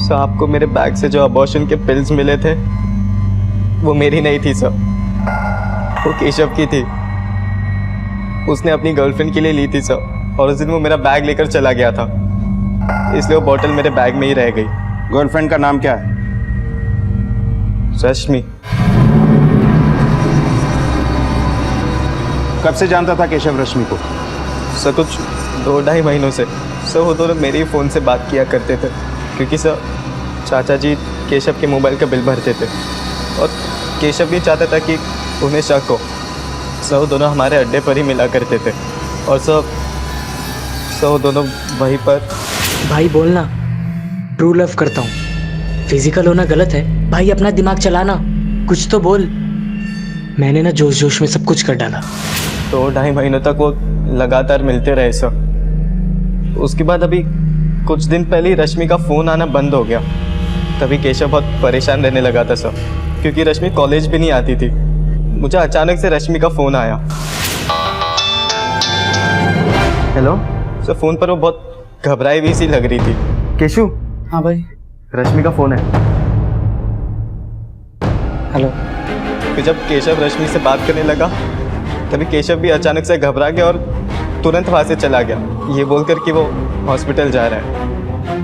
सर आपको मेरे बैग से जो अबॉर्शन के पिल्स मिले थे वो मेरी नहीं थी सर, वो केशव की थी। उसने अपनी गर्लफ्रेंड के लिए ली थी सर, और उस दिन वो मेरा बैग लेकर चला गया था, इसलिए वो बॉटल मेरे बैग में ही रह गई। गर्लफ्रेंड का नाम क्या है? रश्मि। कब से जानता था केशव रश्मि को? सर कुछ 2-2.5 महीनों से। सर वो दोनों मेरे ही फ़ोन से बात किया करते थे, क्योंकि सर चाचा जी केशव के मोबाइल का बिल भरते थे और केशव भी चाहता था कि उन्हें शक हो। सर वो दोनों हमारे अड्डे पर ही मिला करते थे और सर वो दोनों वहीं पर। भाई बोलना, ट्रू लव करता हूँ। फिजिकल होना गलत है भाई, अपना दिमाग चलाना, कुछ तो बोल। मैंने ना जोश जोश में सब कुछ कर डाला। 2-2.5 महीनों तक वो लगातार मिलते रहे सर। उसके बाद अभी कुछ दिन पहले ही रश्मि का फ़ोन आना बंद हो गया। तभी केशव बहुत परेशान रहने लगा था सर, क्योंकि रश्मि कॉलेज भी नहीं आती थी। मुझे अचानक से रश्मि का फ़ोन आया। हेलो सर, फ़ोन पर वो बहुत घबराई हुई सी लग रही थी। केशु। हाँ भाई। रश्मि का फ़ोन है। हेलो। फिर जब केशव रश्मि से बात करने लगा तभी केशव भी अचानक से घबरा गया और तुरंत वहाँ से चला गया, ये बोलकर कि वो हॉस्पिटल जा रहा है।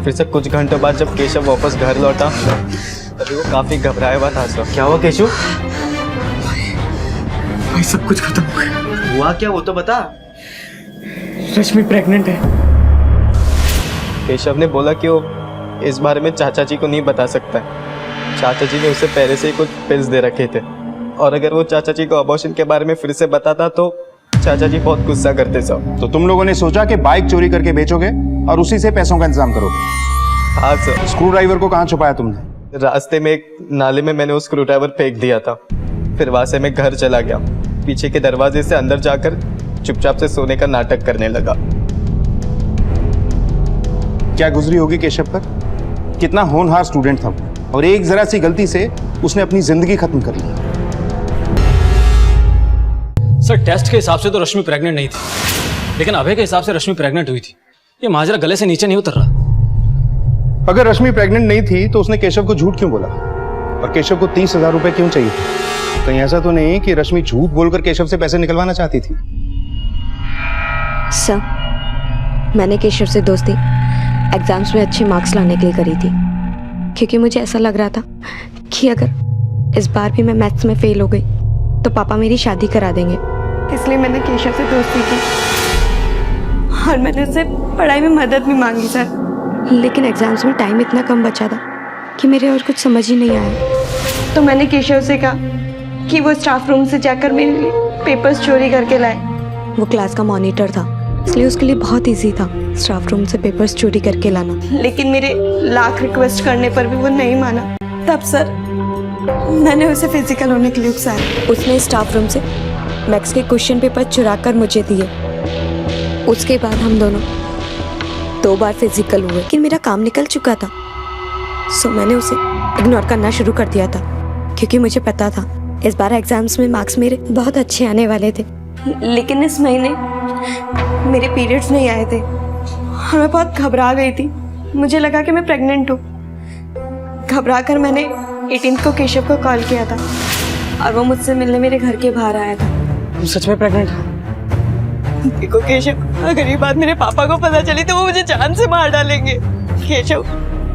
फिर से कुछ घंटों बाद जब केशव वापस घर लौटा तभी वो काफ़ी घबराया हुआ था सर। क्या हुआ केशव? भाई सब कुछ खत्म हो गया। हुआ क्या वो तो बता। रश्मि प्रेग्नेंट है। केशव ने बोला कि वो इस बारे में चाचा जी को नहीं बता सकता है। चाचा जी ने उसे पहले से ही कुछ पिल्स दे रखे थे, और अगर वो चाचा जी को अबॉर्शन के बारे में फिर से बताता तो चाचा जी बहुत गुस्सा करते सब। तो तुम लोगों ने सोचा कि बाइक चोरी करके बेचोगे और उसी से पैसों का इंतजाम करोगे? हाँ सर। स्क्रू ड्राइवर को कहाँ छुपाया तुमने? रास्ते में एक नाले में मैंने वो स्क्रू ड्राइवर फेंक दिया था। फिर वहाँ से मैं घर चला गया, पीछे के दरवाजे से अंदर जाकर चुपचाप से सोने का नाटक करने लगा। क्या गुजरी होगी केशव पर। कितना होनहार स्टूडेंट था वो, और एक जरा सी गलती से उसने अपनी जिंदगी खत्म कर ली। सर टेस्ट के हिसाब से तो रश्मि प्रेग्नेंट नहीं थी, लेकिन अभय के हिसाब से रश्मि प्रेग्नेंट हुई थी। ये माजरा गले से नीचे नहीं उतर रहा। अगर रश्मि प्रेग्नेंट नहीं थी तो उसने केशव को झूठ क्यों बोला, और केशव को 30,000 रुपए क्यों चाहिए? कहीं ऐसा तो नहीं कि रश्मि झूठ बोलकर केशव से पैसे निकलवाना चाहती थी? सर, मैंने केशव से दोस्ती एग्जाम्स में अच्छे मार्क्स लाने के लिए करी थी, क्योंकि मुझे ऐसा लग रहा था कि अगर इस बार भी मैं मैथ्स में फेल हो गई तो पापा मेरी शादी करा देंगे। इसलिए मैंने केशव से दोस्ती की और मैंने उससे पढ़ाई में मदद भी मांगी सर। लेकिन एग्जाम्स में टाइम इतना कम बचा था कि मेरे और कुछ समझ ही नहीं आया। तो मैंने केशव से कहा कि वो स्टाफ रूम से जाकर मेरे लिए पेपर्स चोरी करके लाए। वो क्लास का मॉनिटर था, इसलिए उसके लिए बहुत इजी था स्टाफ रूम से पेपर्स चोरी करके लाना। लेकिन मेरे लाख रिक्वेस्ट करने पर भी वो नहीं माना। तब सर मैंने उसे फिजिकल होने के लिए उकसाया। उसने स्टाफ रूम से मैथ्स के क्वेश्चन पेपर चुरा कर मुझे दिए। उसके बाद हम दोनों 2 बार फिजिकल हुए, लेकिन मेरा काम निकल चुका था, सो मैंने उसे इग्नोर करना शुरू कर दिया था, क्योंकि मुझे पता था इस बार एग्जाम्स में मार्क्स मेरे बहुत अच्छे आने वाले थे। लेकिन इस महीने मेरे पीरियड्स नहीं आए थे और मैं बहुत घबरा गई थी। मुझे लगा कि मैं प्रेग्नेंट हूँ। घबरा कर मैंने 18 को केशव को कॉल किया था और वो मुझसे मिलने मेरे घर के बाहर आया था। तुम सच में प्रेग्नेंट हो? देखो केशव, अगर ये बात मेरे पापा को पता चली तो वो मुझे जान से मार डालेंगे। केशव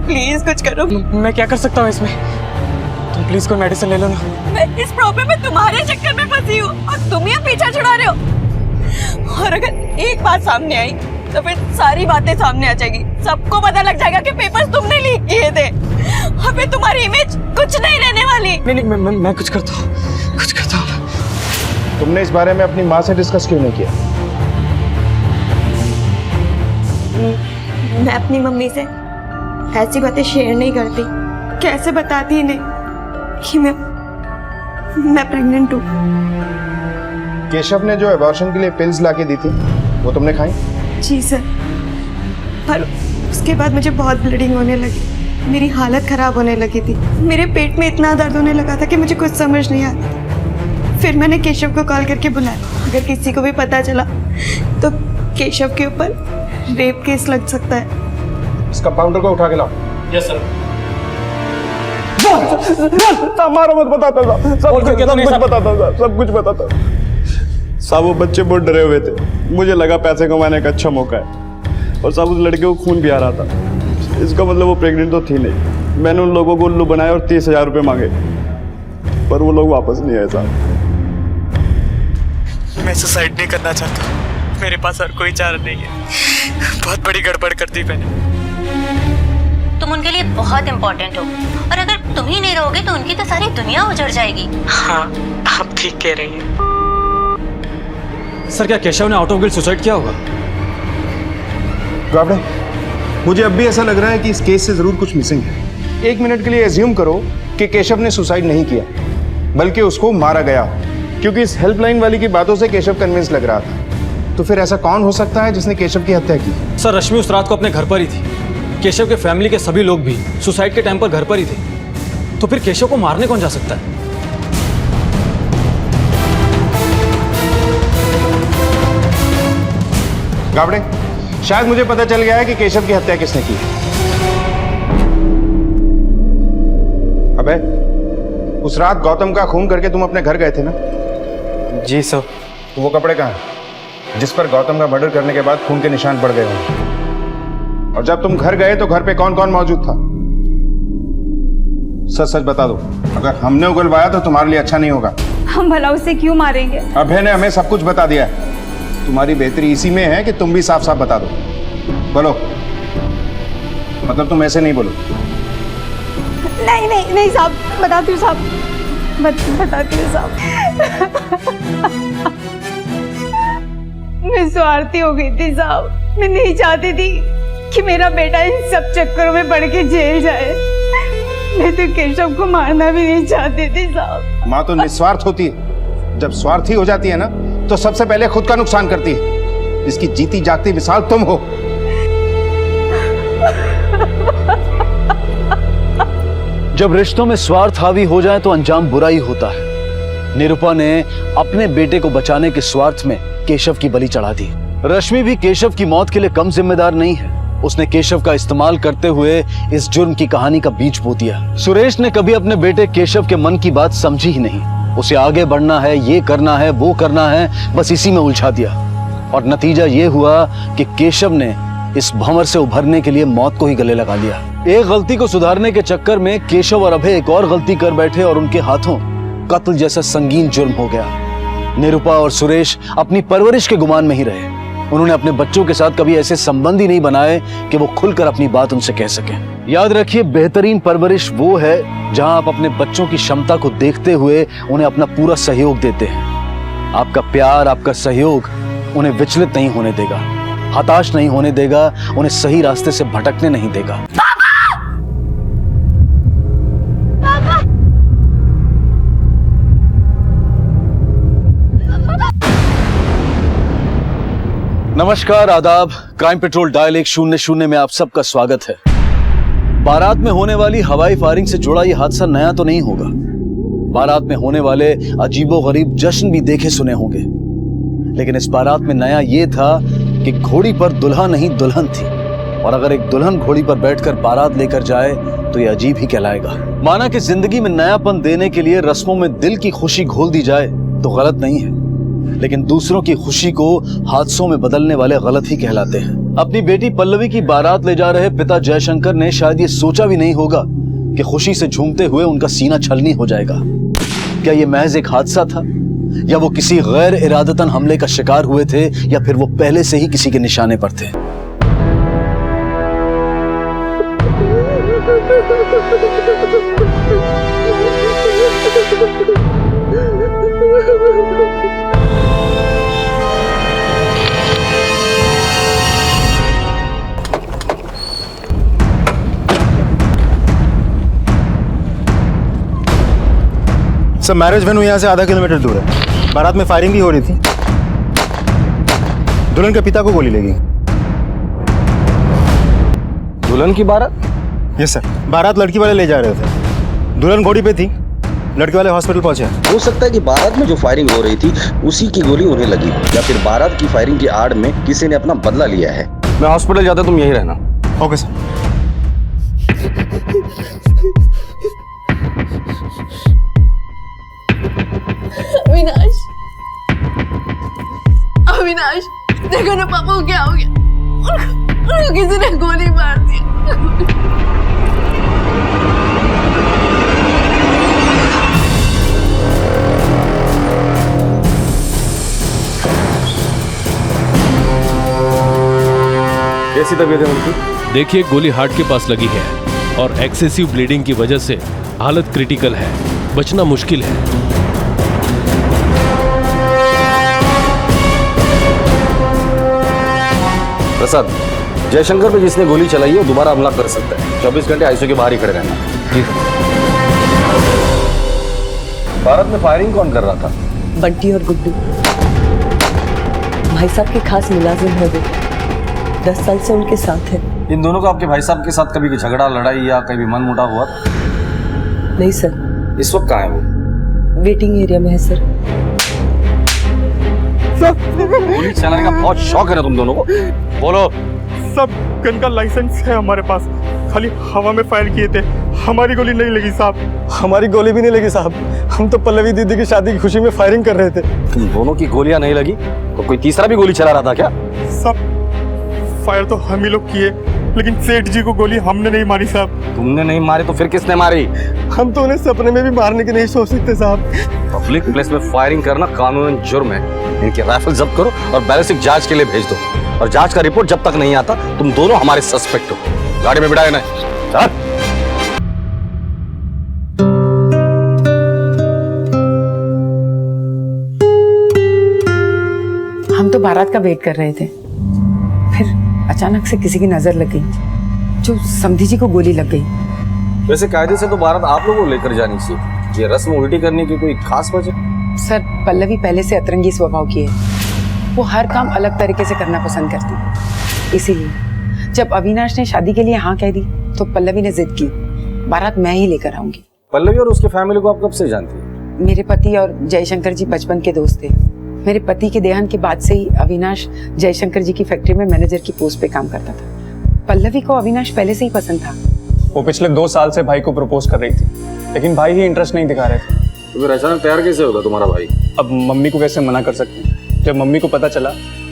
प्लीज कुछ करो। मैं क्या कर सकता हूँ इसमें? तुम प्लीज कोई मेडिसिन ले लो ना। मैं इस प्रॉब्लम में तुम्हारे चक्कर में फंसी हूँ और तुम ही पीछा छुड़ा रहे हो। और अगर एक बात सामने आई तो फिर सारी बातें सामने आ जाएगी। सबको पता लग जाएगा कि पेपर्स तुमने लीक किए थे और फिर तुम्हारी इमेज कुछ नहीं रहने वाली। नहीं, मैं कुछ करता हूँ। तुमने इस बारे में अपनी माँ से डिस्कस क्यों नहीं किया? मैं अपनी मम्मी से ऐसी बातें शेयर नहीं करती। कैसे बताती इन्हें कि मैं प्रेग्नेंट हूँ। केशव ने जो एबॉर्शन के लिए पिल्स लाके दी थी वो तुमने खाई? जी सर, पर उसके बाद मुझे बहुत ब्लीडिंग होने लगी, मेरी हालत खराब होने लगी थी। मेरे पेट में इतना दर्द होने लगा था कि मुझे कुछ समझ नहीं आता। फिर मैंने केशव को कॉल करके बुलाया। अगर किसी को भी पता चला तो केशव के ऊपर रेप केस लग सकता है। इस कंपाउंडर को उठा के लाओ। Yes sir. मारो मत, बताता था सब कुछ बताता। साहब वो बच्चे बहुत डरे हुए थे, मुझे लगा पैसे कमाने का अच्छा मौका है, और साहब उस लड़के को खून भी आ रहा था। इसका मतलब वो प्रेग्नेंट तो थी नहीं। मैंने उन लोगों को उल्लू बनाया और 30,000 रुपये मांगे, पर वो लोग वापस नहीं आए साहब। मैं सुसाइड नहीं करना चाहता, मेरे पास और कोई चारा नहीं है। बहुत बड़ी गड़बड़ कर दी मैंने। तुम उनके लिए बहुत इम्पोर्टेंट हो, और अगर तुम ही नहीं रहोगे तो उनकी तो सारी दुनिया उजड़ जाएगी। हाँ, आप ठीक कह रही हैं। सर क्या केशव ने आउट ऑफ गिल्ट सुसाइड किया होगा? गावड़े, मुझे अब भी ऐसा लग रहा है कि इस केस से जरूर कुछ मिसिंग है। 1 मिनट के लिए एज्यूम करो कि केशव ने सुसाइड नहीं किया, बल्कि उसको मारा गया, क्योंकि इस हेल्पलाइन वाली की बातों से केशव कन्विंस लग रहा था। तो फिर ऐसा कौन हो सकता है जिसने केशव की हत्या की? सर रश्मि उस रात को अपने घर पर ही थी। केशव के फैमिली के सभी लोग भी सुसाइड के टाइम पर घर पर ही थे, तो फिर केशव को मारने कौन जा सकता है? गावड़े, शायद मुझे पता चल गया है कि केशव की हत्या किसने की। अबे, उस रात गौतम का खून करके तुम अपने घर गए थे ना? जी सर। तो वो कपड़े कहाँ हैं जिस पर गौतम का मर्डर करने के बाद खून के निशान पड़ गए हों? और जब तुम घर गए तो घर पे कौन कौन मौजूद था? सच सच बता दो। अगर हमने उगलवाया तो तुम्हारे लिए अच्छा नहीं होगा। हम भला उसे क्यों मारेंगे? अभय ने हमें सब कुछ बता दिया है। तुम्हारी बेहतरी इसी में है कि तुम भी साफ साफ बता दो। बोलो, मतलब तुम ऐसे नहीं बोलो। नहीं साहब, बताती हूँ साहब, बताती हूँ साहब। मैं स्वार्थी हो गई थी साहब। मैं नहीं चाहती थी कि मेरा बेटा इन सब चक्करों में पड़ के जेल जाए। मैं तो केशव को मारना भी नहीं चाहती थी साहब। माँ तो निस्वार्थ होती है, जब स्वार्थी हो जाती है ना तो सबसे पहले खुद का नुकसान करती है। इसकी जीती जागती मिसाल तुम हो। जब रिश्तों में स्वार्थ हावी हो जाए तो अंजाम बुरा ही होता है। निरुपा ने अपने बेटे को बचाने के स्वार्थ में केशव की बलि चढ़ा दी। रश्मि भी केशव की मौत के लिए कम जिम्मेदार नहीं है। उसने केशव का इस्तेमाल करते हुए इस जुर्म की कहानी का बीज बो दिया। सुरेश ने कभी अपने बेटे केशव के मन की बात समझी ही नहीं। उसे आगे बढ़ना है, ये करना है, वो करना है, बस इसी में उलझा दिया। और नतीजा ये हुआ कि केशव ने इस भंवर से उभरने के लिए मौत को ही गले लगा लिया। एक गलती को सुधारने के चक्कर में केशव और अभय एक और गलती कर बैठे और उनके हाथों कत्ल जैसा संगीन जुर्म हो गया। निरुपा और सुरेश अपनी परवरिश के गुमान में ही रहे। उन्होंने अपने बच्चों के साथ कभी ऐसे संबंध ही नहीं बनाए कि वो खुलकर अपनी बात उनसे कह सकें। याद रखिए, बेहतरीन परवरिश वो है जहां आप अपने बच्चों की क्षमता को देखते हुए उन्हें अपना पूरा सहयोग देते हैं। आपका प्यार, आपका सहयोग उन्हें विचलित नहीं होने देगा, हताश नहीं होने देगा, उन्हें सही रास्ते से भटकने नहीं देगा। नमस्कार, आदाब। क्राइम पेट्रोल डायल 100 में आप सबका स्वागत है। बारात में होने वाली हवाई फायरिंग से जुड़ा ये हादसा नया तो नहीं होगा। बारात में होने वाले अजीबोगरीब जश्न भी देखे सुने होंगे, लेकिन इस बारात में नया ये था कि घोड़ी पर दुल्हा नहीं दुल्हन थी। और अगर एक दुल्हन घोड़ी पर बैठकर बारात लेकर जाए तो ये अजीब ही कहलाएगा। माना कि जिंदगी में नयापन देने के लिए रस्मों में दिल की खुशी घोल दी जाए तो गलत नहीं है, लेकिन दूसरों की खुशी को हादसों में बदलने वाले गलत ही कहलाते हैं। अपनी बेटी पल्लवी की बारात ले जा रहे पिता जयशंकर ने शायद ये सोचा भी नहीं होगा कि खुशी से झूमते हुए उनका सीना छलनी हो जाएगा। क्या ये महज एक हादसा था, या वो किसी गैर इरादतन हमले का शिकार हुए थे, या फिर वो पहले से ही किसी के निशाने पर थे? सर, मैरिज वेन्यू यहाँ से आधा किलोमीटर दूर है। बारात में फायरिंग भी हो रही थी। दुल्हन के पिता को गोली लगी। दुल्हन की बारात? यस सर, बारात लड़की वाले ले जा रहे थे। दुल्हन घोड़ी पे थी, लड़के वाले हॉस्पिटल पहुंचे। हो सकता है कि बारात में जो फायरिंग हो रही थी उसी की गोली उन्हें लगी, या फिर बारात की फायरिंग की आड़ में किसी ने अपना बदला लिया है। मैं हॉस्पिटल जाता, तुम यहीं रहना। Okay sir. अविनाश, अविनाश, देखो ना पापा को क्या हो गया। उनको किसी ने गोली मार दिया। कैसी तबीयत है उनकी? देखिए, गोली हार्ट के पास लगी है और एक्सेसिव ब्लीडिंग की वजह से हालत क्रिटिकल है, बचना मुश्किल है। प्रसाद, जयशंकर पे जिसने गोली चलाई है वो दोबारा हमला कर सकता है। 24 घंटे आईसीयू के बाहर ही खड़े रहना। जी सर। भारत में फायरिंग कौन कर रहा था? बंटी और गुड्डू भाई साहब के खास मुलाजिम है वो। 10 साल से उनके साथ है। इन दोनों का आपके भाई साहब के साथ कभी झगड़ा, लड़ाई या कभी मन मुटाव हुआ? नहीं सर। इस वक्त कहाँ है वो? वेटिंग एरिया में है सर। गोली चलाने का बहुत शौक है ना तुम दोनों को? बोलो। सब गन का लाइसेंस है हमारे पास, खाली हवा में फायर किए थे। हमारी गोली नहीं लगी साहब। हमारी गोली भी नहीं लगी साहब। हम तो पल्लवी दीदी की शादी की खुशी में फायरिंग कर रहे थे। तुम दोनों की गोलियां नहीं लगी तो कोई तीसरा भी गोली चला रहा था क्या? सब फायर तो हम ही लोग किए, लेकिन सेठ जी को गोली हमने नहीं मारी साहब। तुमने नहीं मारी तो फिर किसने मारी? हम तो उन्हें सपने में भी मारने की नहीं सोच सकते साहब। पब्लिक प्लेस में फायरिंग करना कानूनन जुर्म है। इनकी राइफल जब्त करो और बैलिस्टिक जांच के लिए भेज दो, और जांच का रिपोर्ट जब तक नहीं आता तुम दोनों हमारे सस्पेक्ट हो। गाड़ी में बिठाए ना। हम तो बारात का वेट कर रहे थे, फिर अचानक से किसी की नजर लग गई, जो समधी जी को गोली लग गई। वैसे कायदे से तो बारात आप लोगों को लेकर जानी चाहिए। ये रस्म उल्टी करने की कोई खास वजह? सर, पल्लवी पहले से अतरंगी स्वभाव की है। वो हर काम अलग तरीके से करना पसंद करती है, इसीलिए जब अविनाश ने शादी के लिए हाँ कह दी तो पल्लवी ने जिद की, बारात मैं ही लेकर आऊंगी। पल्लवी और उसके फैमिली को आप कब से जानती हैं? मेरे पति और जयशंकर जी बचपन के दोस्त थे। मेरे पति के देहांत के बाद से ही अविनाश जयशंकर जी की फैक्ट्री में मैनेजर की पोस्ट पे काम करता था। पल्लवी को अविनाश पहले से ही पसंद था। वो पिछले 2 साल से भाई को प्रपोज कर रही थी, लेकिन भाई ही इंटरेस्ट नहीं दिखा रहे थे। तो फिर अचानक तैयार कैसे होगा तुम्हारा भाई? अब मम्मी को कैसे मना कर सकते हैं? जब मम्मी को पता चला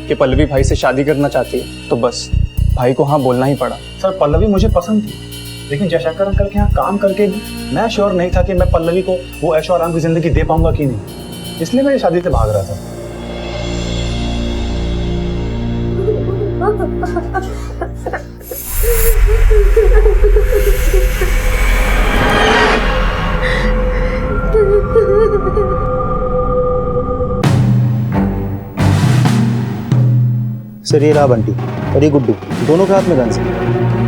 कि पल्लवी भाई से शादी करना चाहती है तो बस भाई को हाँ बोलना ही पड़ा। सर पल्लवी मुझे पसंद थी, लेकिन जयशंकर अंकल के यहाँ काम करके भी मैं श्योर नहीं था कि मैं पल्लवी को वो ऐशो आराम की जिंदगी दे पाऊंगा कि नहीं, इसलिए मैं ये शादी से भाग रहा था। सर ये रहा बंटी और ये गुड्डू, दोनों के हाथ में गन्स है,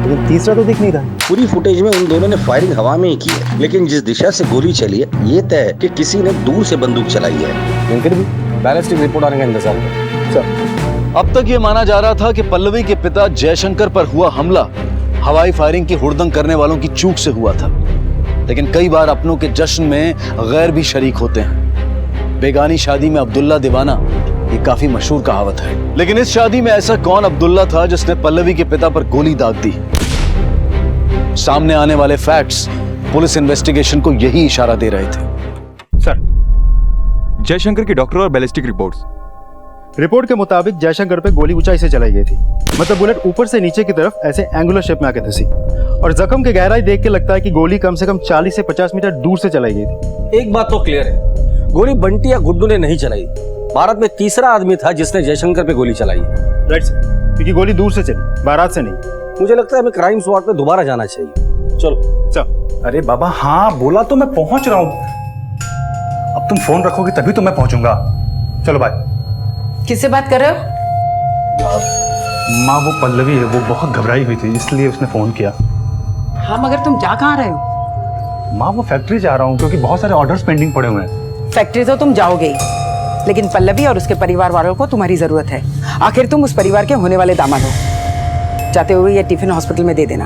लेकिन तीसरा तो दिख नहीं रहा। पूरी फुटेज में उन दोनों ने फायरिंग हवा में ही की है, लेकिन जिस दिशा से गोली चली है ये तय है कि किसी ने दूर से बंदूक चलाई है। लेकिन फिर भी बैलिस्टिक रिपोर्ट आने का इंतजार करें। सर, अब तक ये माना जा रहा था कि पल्लवी के पिता जयशंकर पर हुआ हमला हवाई फायरिंग की हुड़दंग करने वालों की चूक से हुआ था, लेकिन कई बार अपनों के जश्न में गैर भी शरीक होते हैं। बेगानी शादी में अब्दुल्ला दीवाना, ये काफी मशहूर कहावत है, लेकिन इस शादी में ऐसा कौन अब्दुल्ला था जिसने पल्लवी के पिता पर गोली दाग दी? सामने आने वाले फैक्ट्स पुलिस इन्वेस्टिगेशन को यही इशारा दे रहे थे। सर, जयशंकर की डॉक्टर और बैलिस्टिक रिपोर्ट के मुताबिक जयशंकर पे गोली ऊंचाई से चलाई गई थी, मतलब बुलेट ऊपर से नीचे की तरफ ऐसे एंगुलर शेप में आके धसी, और जख्म की गहराई देख के लगता है कि गोली कम से कम 40 से 50 मीटर दूर से चलाई गई थी। एक बात तो क्लियर है, गोली बंटी या गुड्डू ने नहीं चलाई, भारत में तीसरा आदमी था जिसने जयशंकर पे गोली चलाई है। राइट सर, क्योंकि गोली दूर से चली, बारात से नहीं। मुझे लगता है हमें क्राइम स्पॉट पे दोबारा जाना चाहिए। चलो सर। अरे बाबा हाँ बोला तो मैं पहुंच रहा हूँ, अब तुम फोन रखोगे तभी तो मैं पहुंचूंगा। चलो बाय। किससे बात कर रहे हो? माँ वो पल्लवी है, वो बहुत घबराई हुई थी इसलिए उसने फोन किया। हाँ मगर तुम जा कहाँ रहे हो? माँ वो फैक्ट्री जा रहा हूँ क्योंकि बहुत सारे ऑर्डर्स पेंडिंग पड़े हुए हैं। फैक्ट्री तो तुम जाओगे ही, लेकिन पल्लवी और उसके परिवार वालों को तुम्हारी जरूरत है। आखिर तुम उस परिवार के होने वाले दामाद हो। जाते हुए ये टिफिन हॉस्पिटल में दे देना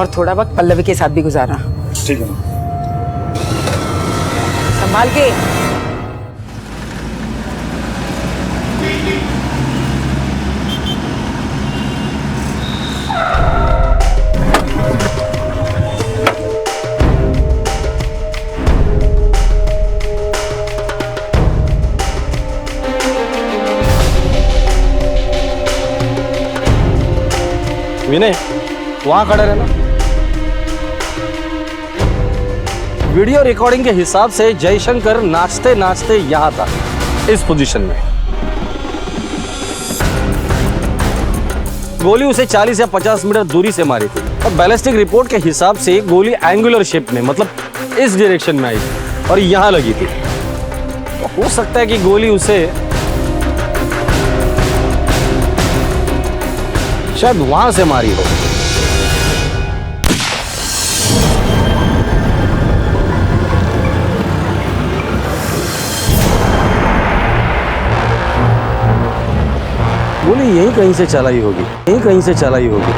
और थोड़ा वक्त पल्लवी के साथ भी गुजारना। ठीक है। संभाल के। विनय वहां खड़े रहना। वीडियो रिकॉर्डिंग के हिसाब से जयशंकर नाचते नाचते यहां था, इस पोजीशन में। गोली उसे 40 या 50 मीटर दूरी से मारी थी, और बैलिस्टिक रिपोर्ट के हिसाब से गोली एंगुलर शेप में, मतलब इस डायरेक्शन में आई थी और यहां लगी थी। तो हो सकता है कि गोली उसे शायद वहां से मारी हो। गोली यहीं कहीं से चलाई होगी, यहीं कहीं से चलाई होगी।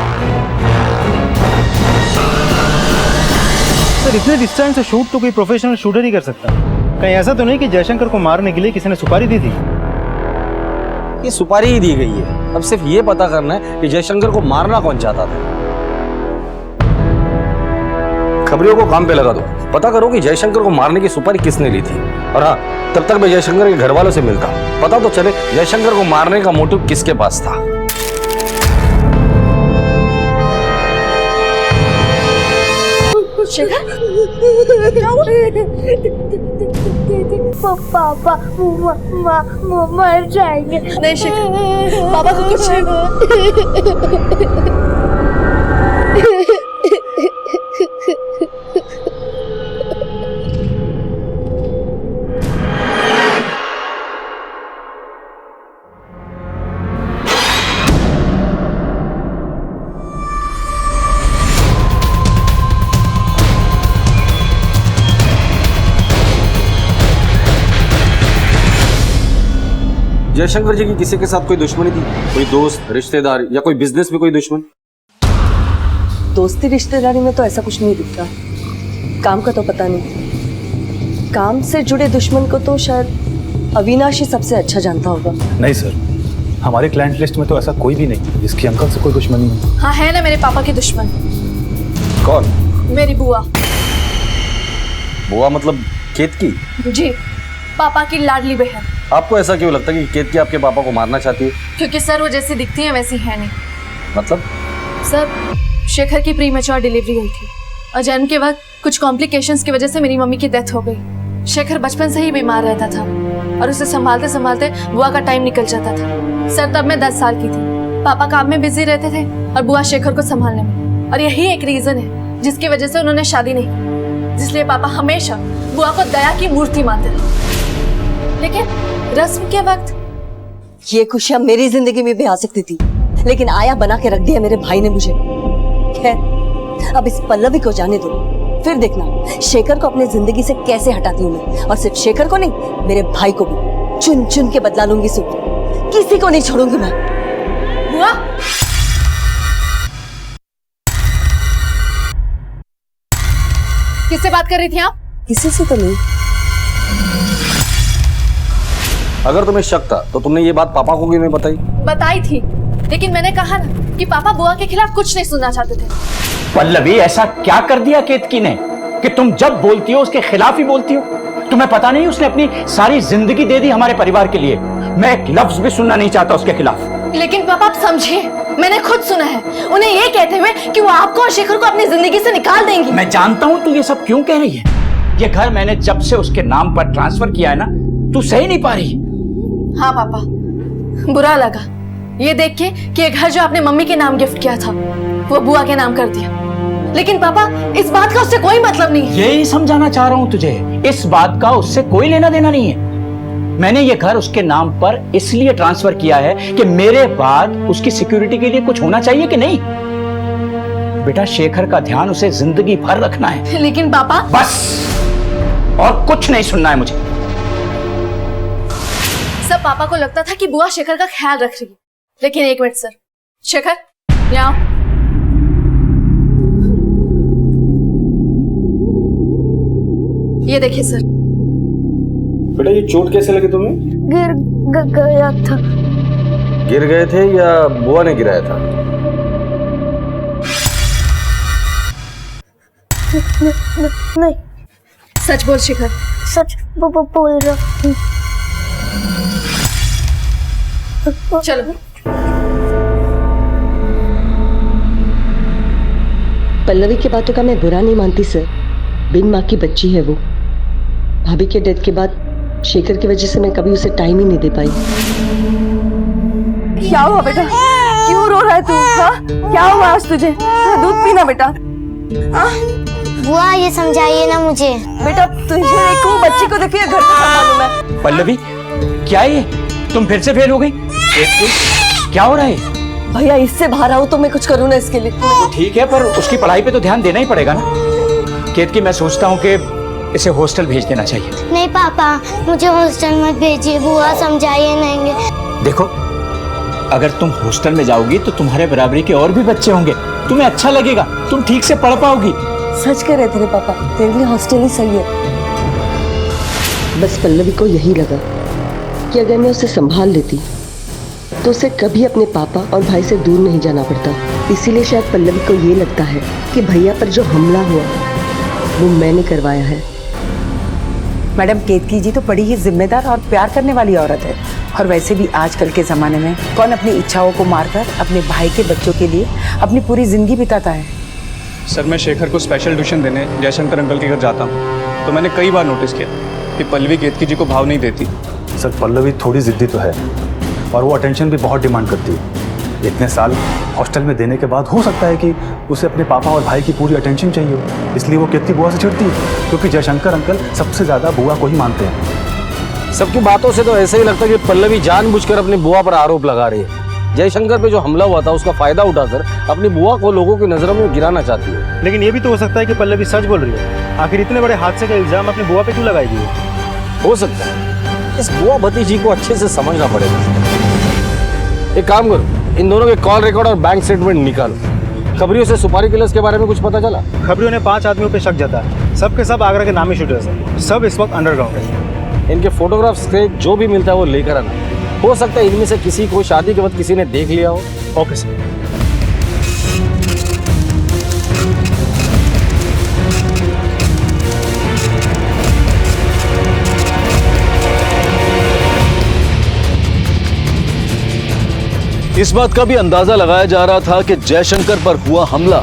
सर इतने डिस्टेंस से शूट तो कोई प्रोफेशनल शूटर ही कर सकता है। कहीं ऐसा तो नहीं कि जयशंकर को मारने के लिए किसी ने सुपारी दी थी? ये सुपारी ही दी गई है। अब सिर्फ ये पता करना है कि जयशंकर को मारना कौन चाहता था। खबरियों को काम पे लगा दो, पता करो कि जयशंकर को मारने की सुपारी किसने ली थी। और हाँ, तब तक मैं जयशंकर के घर वालों से मिलता हूँ, पता तो चले जयशंकर को मारने का मोटिव किसके पास था। पापा मर जाएंगे। नहीं शिखर, पापा को कुछ जयशंकर जी की किसी के साथ कोई दुश्मनी थी? कोई दोस्त, रिश्तेदार या कोई बिजनेस में कोई दुश्मन? दोस्ती रिश्तेदारी में तो ऐसा कुछ नहीं दिखता। काम का तो पता नहीं, काम से जुड़े दुश्मन को तो शायद अविनाश ही सबसे अच्छा जानता होगा। नहीं सर, हमारे क्लाइंट लिस्ट में तो ऐसा कोई भी नहीं जिसकी अंकल से कोई दुश्मनी हो। हाँ है ना मेरे पापा की दुश्मन। कौन? मेरी बुआ। बुआ मतलब केत की? जी, पापा की लाडली बहन। आपको ऐसा क्यों लगता है कि केत की आपके पापा को मारना चाहती है? क्योंकि सर वो जैसी दिखती है वैसी है नहीं। मतलब? सर, शेखर की प्रीमेच्योर डिलीवरी हुई थी और जन्म के वक्त कुछ कॉम्प्लिकेशंस की वजह से मेरी मम्मी की डेथ हो गई। शेखर बचपन से ही बीमार रहता था और उसे संभालते संभालते बुआ का टाइम निकल जाता था। सर, तब मैं 10 साल की थी। पापा काम में बिजी रहते थे और बुआ शेखर को संभालने में, और यही एक रीजन है जिसकी वजह से उन्होंने शादी नहीं की, जिसलिए पापा हमेशा बुआ को दया की मूर्ति मानते रहे। लेकिन रस्म के वक्त ये खुशियां मेरी जिंदगी में भी आ सकती थी, लेकिन आया बना के रख दिया मेरे भाई ने मुझे। खैर, अब इस पल्लवी को जाने दो, फिर देखना शेखर को अपनी जिंदगी से कैसे हटाती हूँ मैं। और सिर्फ शेखर को नहीं, मेरे भाई को भी चुन चुन के बदला लूंगी। किसी को नहीं छोड़ूंगी मैं। बुआ, किससे बात कर रही थी आप? किसी से तो नहीं। अगर तुम्हें शक था तो तुमने ये बात पापा को क्यों नहीं बताई? बताई थी, लेकिन मैंने कहा ना कि पापा बुआ के खिलाफ कुछ नहीं सुनना चाहते थे। पल्लवी, ऐसा क्या कर दिया केतकी ने कि तुम जब बोलती हो उसके खिलाफ ही बोलती हो? तुम्हें पता नहीं उसने अपनी सारी जिंदगी दे दी हमारे परिवार के लिए। मैं एक लफ्ज भी सुनना नहीं चाहता उसके खिलाफ। लेकिन पापा आप समझिए, मैंने खुद सुना है उन्हें ये कहते हुए कि वो आपको और शेखर को अपनी जिंदगी से निकाल देंगी। मैं जानता हूँ तू ये सब क्यों कह रही है। ये घर मैंने जब से उसके नाम पर ट्रांसफर किया है ना, तू सही नहीं पा रही। हाँ पापा, बुरा लगा ये देख के कि ये घर जो आपने मम्मी के नाम गिफ्ट किया था वो बुआ के नाम कर दिया। लेकिन पापा, इस बात का उससे कोई मतलब नहीं है। यही समझाना चाह रहा हूँ तुझे, इस बात का उससे कोई लेना देना नहीं है। मैंने ये घर उसके नाम पर इसलिए ट्रांसफर किया है कि मेरे बाद उसकी सिक्योरिटी के लिए कुछ होना चाहिए कि नहीं। बेटा, शेखर का ध्यान उसे जिंदगी भर रखना है। लेकिन पापा, बस, और कुछ नहीं सुनना है मुझे। सब पापा को लगता था कि बुआ शेखर का ख्याल रख रही है, लेकिन एक मिनट सर, शेखर यहाँ आओ। ये देखिए सर। बेटा, ये चोट कैसे लगी तुम्हें? गिर गया था। गिर गए थे या बुआ ने गिराया था? नहीं। सच बोल शेखर। सच बोल रहा हूँ। चलो। पल्लवी की बातों का मैं बुरा नहीं मानती सर, बिन माँ की बच्ची है वो। भाभी के डेथ के बाद शेखर की वजह से मैं कभी उसे टाइम ही नहीं दे पाई। क्या हुआ बेटा, क्यों रो रहा है तू? हाँ, क्या हुआ आज तुझे? दूध पीना बेटा। बुआ, ये समझाइए ना मुझे। बेटा तुझे देखो, बच्ची को देखिए, घर पे संभालूं मैं। पल्लवी, क्या ये तुम फिर से फेल हो गई? क्या हो रहा है? भैया, इससे बाहर आओ तो मैं कुछ करूँ ना इसके लिए। तो ठीक है, पर उसकी पढ़ाई पे तो ध्यान देना ही पड़ेगा ना। केतकी, मैं सोचता हूँ कि इसे हॉस्टल भेज देना चाहिए। नहीं पापा, मुझे हॉस्टल मत भेजिए, बुआ समझाइए नहीं। देखो, अगर तुम हॉस्टल में जाओगी तो तुम्हारे बराबरी के और भी बच्चे होंगे, तुम्हें अच्छा लगेगा, तुम ठीक से पढ़ पाओगी। सच कह रहे थे पापा, तेरे लिए हॉस्टल ही सही है। बस पल्लवी को यही लगा कि अगर मैं उसे संभाल लेती तो उसे कभी अपने पापा और भाई से दूर नहीं जाना पड़ता। इसीलिए शायद पल्लवी को ये लगता है कि भैया पर जो हमला हुआ वो मैंने करवाया है। मैडम, केतकी जी तो बड़ी ही जिम्मेदार और प्यार करने वाली औरत है। और वैसे भी आजकल के ज़माने में कौन अपनी इच्छाओं को मारकर अपने भाई के बच्चों के लिए अपनी पूरी जिंदगी बिताता है। सर, मैं शेखर को स्पेशल ट्यूशन देने जयशंकर अंकल के घर जाता हूँ तो मैंने कई बार नोटिस किया कि पल्लवी केतकी जी को भाव नहीं देती। सर, पल्लवी थोड़ी जिद्दी तो है और वो अटेंशन भी बहुत डिमांड करती है। इतने साल हॉस्टल में देने के बाद हो सकता है कि उसे अपने पापा और भाई की पूरी अटेंशन चाहिए हो, इसलिए वो केतकी बुआ से चिढ़ती है, क्योंकि जयशंकर अंकल सबसे ज़्यादा बुआ को ही मानते हैं। सबकी बातों से तो ऐसे ही लगता है कि पल्लवी जानबूझकर अपनी बुआ पर आरोप लगा रही है। जयशंकर पे जो हमला हुआ था उसका फायदा उठाकर अपनी बुआ को लोगों की नजरों में गिराना चाहती है। लेकिन ये भी तो हो सकता है कि पल्लवी सच बोल रही है। आखिर इतने बड़े हादसे का इल्जाम अपनी बुआ पे क्यों लगाएगी? हो सकता है। इस बुआ भतीजी को अच्छे से समझना पड़ेगा। एक काम करो, इन दोनों के कॉल रिकॉर्ड और बैंक स्टेटमेंट निकालो। खबरियों से सुपारी किलर्स के बारे में कुछ पता चला? खबरियों ने 5 आदमियों पे शक जताया। सबके सब आगरा के नामी शूटर्स हैं। सब इस वक्त अंडरग्राउंड है। इनके फोटोग्राफ्स से जो भी मिलता है वो लेकर आना। हो सकता है इनमें से किसी को शादी के वक्त किसी ने देख लिया हो। Okay sir. इस बात का भी अंदाजा लगाया जा रहा था कि जयशंकर पर हुआ हमला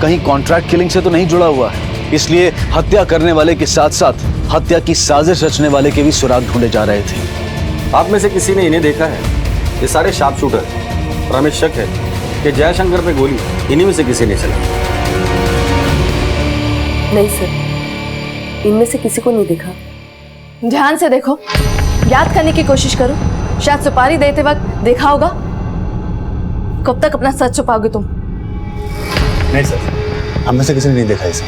कहीं कॉन्ट्रैक्ट किलिंग से तो नहीं जुड़ा हुआ है, इसलिए हत्या करने वाले के साथ साथ हत्या की साजिश रचने वाले के भी सुराग ढूंढे जा रहे थे। आप में से किसी ने इन्हें देखा है? ये सारे शार्प शूटर, और हमें शक है कि जयशंकर पे गोली इन्हीं में से किसी ने चलाई। नहीं सर, इनमें से किसी को नहीं देखा। ध्यान से देखो, याद करने की कोशिश करो, शायद सुपारी देते वक्त देखा होगा। कब तक अपना सच छुपाओगे तुम? नहीं सर, हम में से किसी ने नहीं देखा इसे।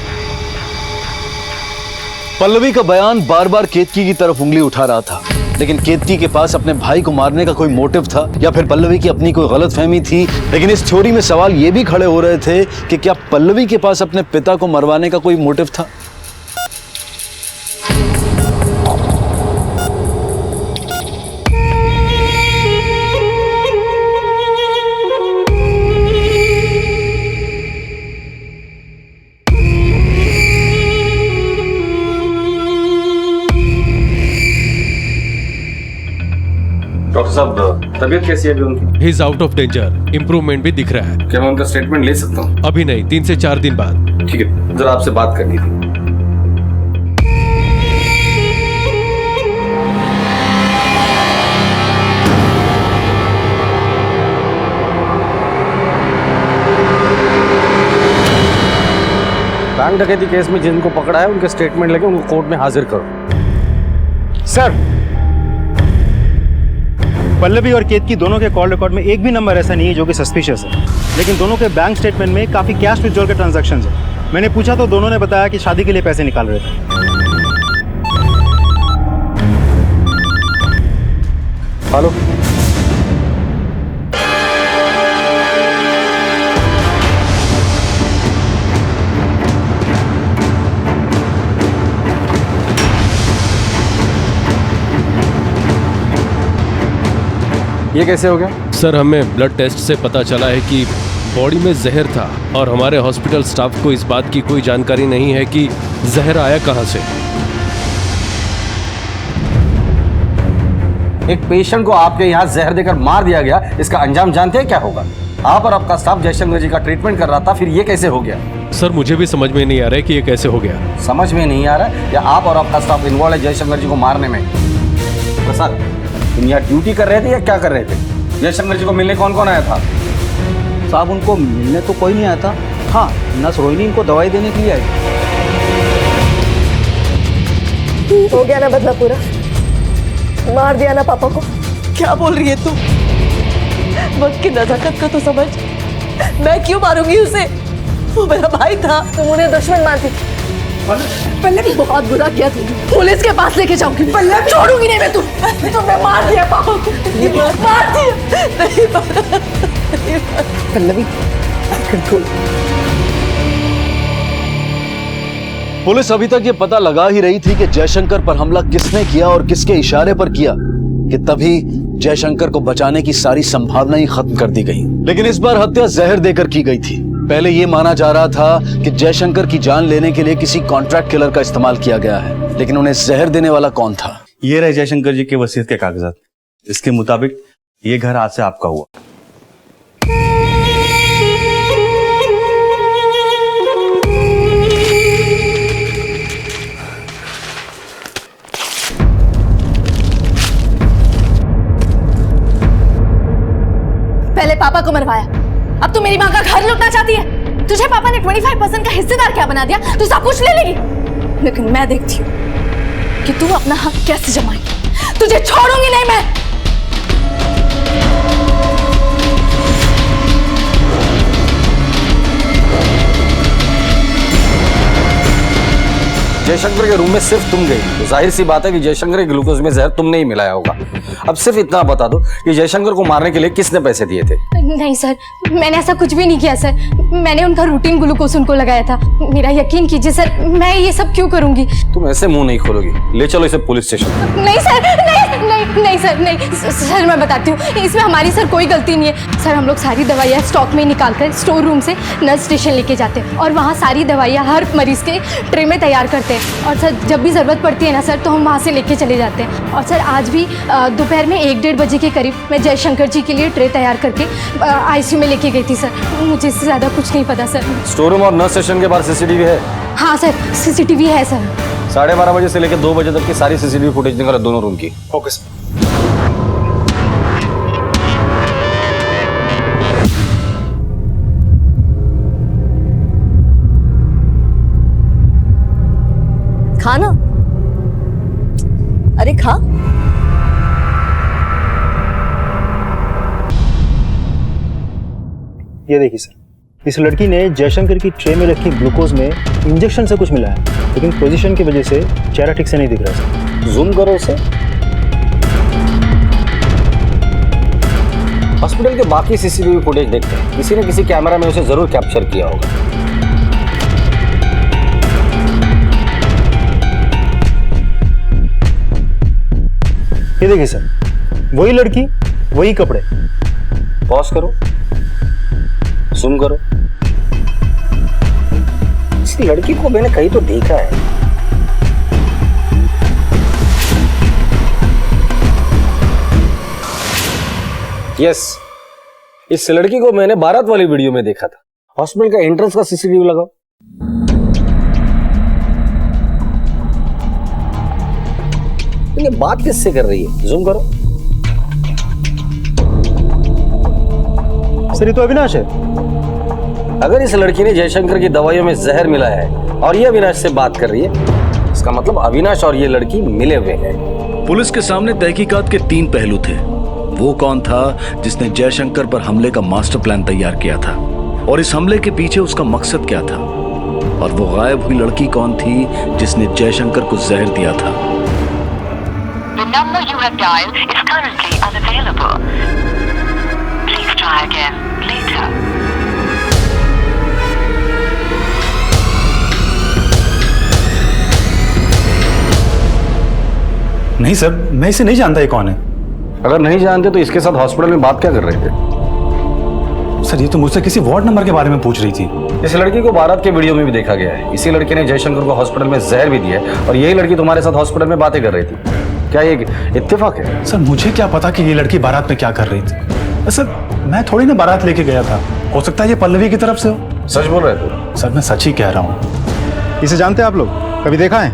पल्लवी का बयान बार बार केतकी की तरफ उंगली उठा रहा था, लेकिन केतकी के पास अपने भाई को मारने का कोई मोटिव था या फिर पल्लवी की अपनी कोई गलतफहमी थी। लेकिन इस थ्योरी में सवाल ये भी खड़े हो रहे थे कि क्या पल्लवी के पास अपने पिता को मरवाने का कोई मोटिव था? डॉक्टर साहब, तबीयत कैसी है अभी उनकी? He is out of danger, improvement भी दिख रहा है। क्या मैं उनका स्टेटमेंट ले सकता हूँ? अभी नहीं, 3 से 4 दिन बाद। ठीक है, जरा आपसे बात करनी थी। बैंक डकैती केस में जिनको पकड़ा है उनके स्टेटमेंट लेके उनको कोर्ट में हाजिर करो। सर, पल्लवी और केतकी दोनों के कॉल रिकॉर्ड में एक भी नंबर ऐसा नहीं है जो कि सस्पिशियस है, लेकिन दोनों के बैंक स्टेटमेंट में काफी कैश विड्रॉल के ट्रांजैक्शंस है। मैंने पूछा तो दोनों ने बताया कि शादी के लिए पैसे निकाल रहे थे। हेलो, ये कैसे हो गया? सर, हमें ब्लड टेस्ट से पता चला है कि बॉडी में जहर था और हमारे हॉस्पिटल स्टाफ को इस बात की कोई जानकारी नहीं है कि जहर आया कहां से। एक पेशेंट को आपके यहाँ जहर देकर मार दिया गया, इसका अंजाम जानते हैं क्या होगा? आप और आपका स्टाफ जयशंकर जी का ट्रीटमेंट कर रहा था, फिर ये कैसे हो गया? सर, मुझे भी समझ में नहीं आ रहा है कि ये कैसे हो गया। समझ में नहीं आ रहा है या आप और आपका स्टाफ इन्वॉल्व है जयशंकर जी को मारने में? प्रसाद, तुम यहाँ ड्यूटी कर रहे थे या क्या कर रहे थे? जयशंकर जी को मिलने कौन कौन आया था? साहब, उनको मिलने तो कोई नहीं आया था। हाँ, नर्स रोहिणी इनको दवाई देने के लिए आई। हो गया ना बदला पूरा? मार दिया ना पापा को? क्या बोल रही है तू? वक्त की नजाकत का तो समझ। मैं क्यों मारूंगी उसे? वो मेरा भाई था। तुम उन्हें दुश्मन मानती थी। पल्लवी, बहुत बुरा किया तुमने। पुलिस के पास लेके जाऊंगी। पल्लवी, छोड़ूंगी नहीं मैं तुमने मार दिया पापा को। मार दिया। नहीं पल्लवी, कंट्रोल। पुलिस अभी तक ये पता लगा ही रही थी कि जयशंकर पर हमला किसने किया और किसके इशारे पर किया, कि तभी जयशंकर को बचाने की सारी संभावना ही खत्म कर दी गई। लेकिन इस बार हत्या जहर देकर की गई थी। पहले ये माना जा रहा था कि जयशंकर की जान लेने के लिए किसी कॉन्ट्रैक्ट किलर का इस्तेमाल किया गया है, लेकिन उन्हें जहर देने वाला कौन था? ये रहे जयशंकर जी के वसीयत के कागजात। इसके मुताबिक ये घर आज से आपका हुआ। पहले पापा को मरवाया, अब तू मेरी माँ का घर लूटना चाहती है। तुझे पापा ने 25% का हिस्सेदार क्या बना दिया? तू सब कुछ ले लेगी। लेकिन मैं देखती हूँ कि तू अपना हक कैसे जमाएगी। तुझे छोड़ूंगी नहीं मैं। जयशंकर के रूम में सिर्फ तुम गई, तो जाहिर सी बात है कि जयशंकर के ग्लूकोज में जहर तुमने ही मिलाया होगा। अब सिर्फ इतना बता दो कि जयशंकर को मारने के लिए किसने पैसे दिए थे? नहीं सर, मैंने ऐसा कुछ भी नहीं किया सर। मैंने उनका रूटीन ग्लूकोज उनको लगाया था। मेरा यकीन कीजिए सर, मैं ये सब क्यों करूंगी? तुम ऐसे मुंह नहीं खोलोगी। ले चलो इसे पुलिस स्टेशन। नहीं सर, नहीं सर, नहीं सर, मैं बताती हूँ, इसमें हमारी सर कोई गलती नहीं है। सर हम लोग सारी दवाइयाँ स्टॉक में निकाल कर स्टोर रूम से नर्स स्टेशन लेके जाते हैं और वहाँ सारी दवाइयाँ हर मरीज के ट्रे में तैयार करते हैं। और सर जब भी ज़रूरत पड़ती है ना सर, तो हम वहाँ से लेके चले जाते हैं। और सर आज भी दोपहर में 1-1:30 बजे के करीब मैं जयशंकर जी के लिए ट्रे तैयार करके ICU में लेके गई थी सर। मुझे इससे ज़्यादा कुछ नहीं पता सर। स्टोर रूम और नर्स स्टेशन के बाहर CCTV है? हाँ सर, CCTV है सर। 12:30 बजे से लेकर 2 बजे तक की सारी CCTV फुटेज निकालो दोनों रूम की। Okay sir. खाना, अरे खा। ये देखिए सर, इस लड़की ने जयशंकर की ट्रे में रखी ग्लूकोज में इंजेक्शन से कुछ मिला है, लेकिन पोजीशन की वजह से चेहरा ठीक से नहीं दिख रहा सर। जूम करो उसे। हॉस्पिटल के बाकी CCTV फुटेज देखते हैं, किसी न किसी कैमरा में उसे जरूर कैप्चर किया होगा। ये देखिए सर, वही लड़की वही कपड़े। पॉज करो, जूम करो। इस लड़की को मैंने कहीं तो देखा है। यस, इस लड़की को मैंने बारात वाली वीडियो में देखा था। हॉस्पिटल का एंट्रेंस का CCTV लगाओ। ये बात किससे कर रही है? जूम करो। सर ये तो अविनाश है। अगर इस लड़की ने जयशंकर की दवाइयों में जहर मिलाया है और ये अविनाश से बात कर रही है, इसका मतलब अविनाश और ये लड़की मिले हुए हैं। पुलिस के सामने तहकीकात के 3 पहलू थे। वो कौन था जिसने जयशंकर पर हमले का मास्टर प्लान तैयार किया था, और इस हमले के पीछे उसका मकसद क्या था, और वो गायब हुई लड़की कौन थी जिसने जयशंकर को जहर दिया था। The number you have dialed is currently unavailable. Please try again later. नहीं सर, मैं इसे नहीं जानता ये कौन है। अगर नहीं जानते तो इसके साथ हॉस्पिटल में बात क्या कर रहे थे? सर ये तो मुझसे किसी वार्ड नंबर के बारे में पूछ रही थी। इस लड़की को बारात के वीडियो में भी देखा गया है। इसी लड़की ने जयशंकर को हॉस्पिटल में जहर भी दिया है और यही लड़की तुम्हारे साथ हॉस्पिटल में बातें कर रही थी। क्या ये इत्तेफाक है? सर मुझे क्या पता कि ये लड़की बारात में क्या कर रही थी। सर मैं थोड़ी ना बारात लेके गया था, हो सकता है ये पल्लवी की तरफ से हो। सच बोल रहे थे? सर मैं सच ही कह रहा हूँ। इसे जानते हैं आप लोग? कभी देखा है?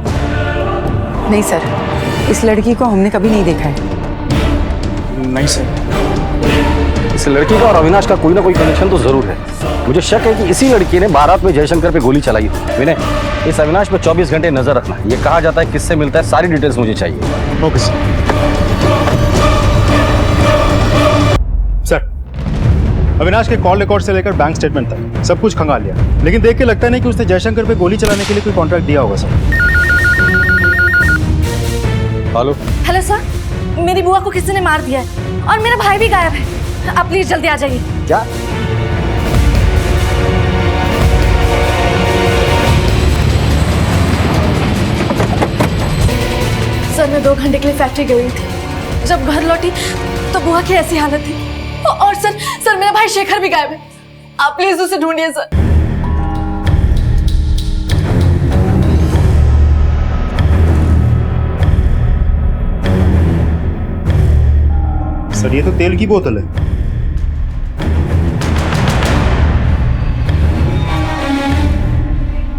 नहीं सर, इस लड़की को हमने कभी नहीं देखा है। नहीं सर। इस लड़की का और अविनाश का कोई ना कोई कनेक्शन तो जरूर है। मुझे शक है कि इसी लड़की ने बारात में जयशंकर पे गोली चलाई थी। विनय, इस अविनाश पे 24 घंटे नजर रखना। ये कहा जाता है किससे मिलता है, सारी डिटेल्स मुझे चाहिए। Okay sir. सर अविनाश के कॉल रिकॉर्ड से लेकर बैंक स्टेटमेंट तक सब कुछ खंगाल लिया, लेकिन देख के लगता नहीं कि उसने जयशंकर पे गोली चलाने के लिए कोई कॉन्ट्रैक्ट दिया होगा सर। हेलो। हेलो सर, मेरी बुआ को किसी ने मार दिया है और मेरा भाई भी गायब है। आप प्लीज जल्दी आ जाइए। क्या? सर मैं 2 घंटे के लिए फैक्ट्री गई थी। जब घर लौटी तो बुआ की ऐसी हालत थी। और सर मेरा भाई शेखर भी गायब है। आप प्लीज उसे ढूंढिए सर। सर ये तो तेल की बोतल है।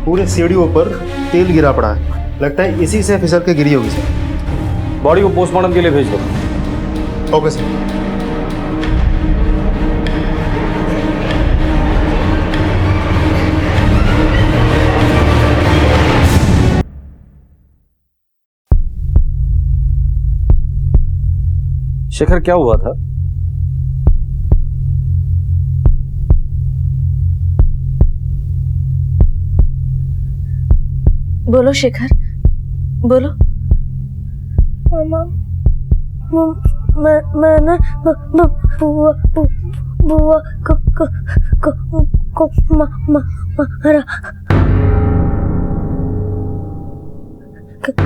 पूरे सीढ़ियों पर तेल गिरा पड़ा है, लगता है इसी से फिसल के गिरी होगी सर। बॉडी को पोस्टमार्टम के लिए भेज दो। Okay sir. शेखर क्या हुआ था? बोलो शेखर। बोलो। मामा मैंने बुआ को मारा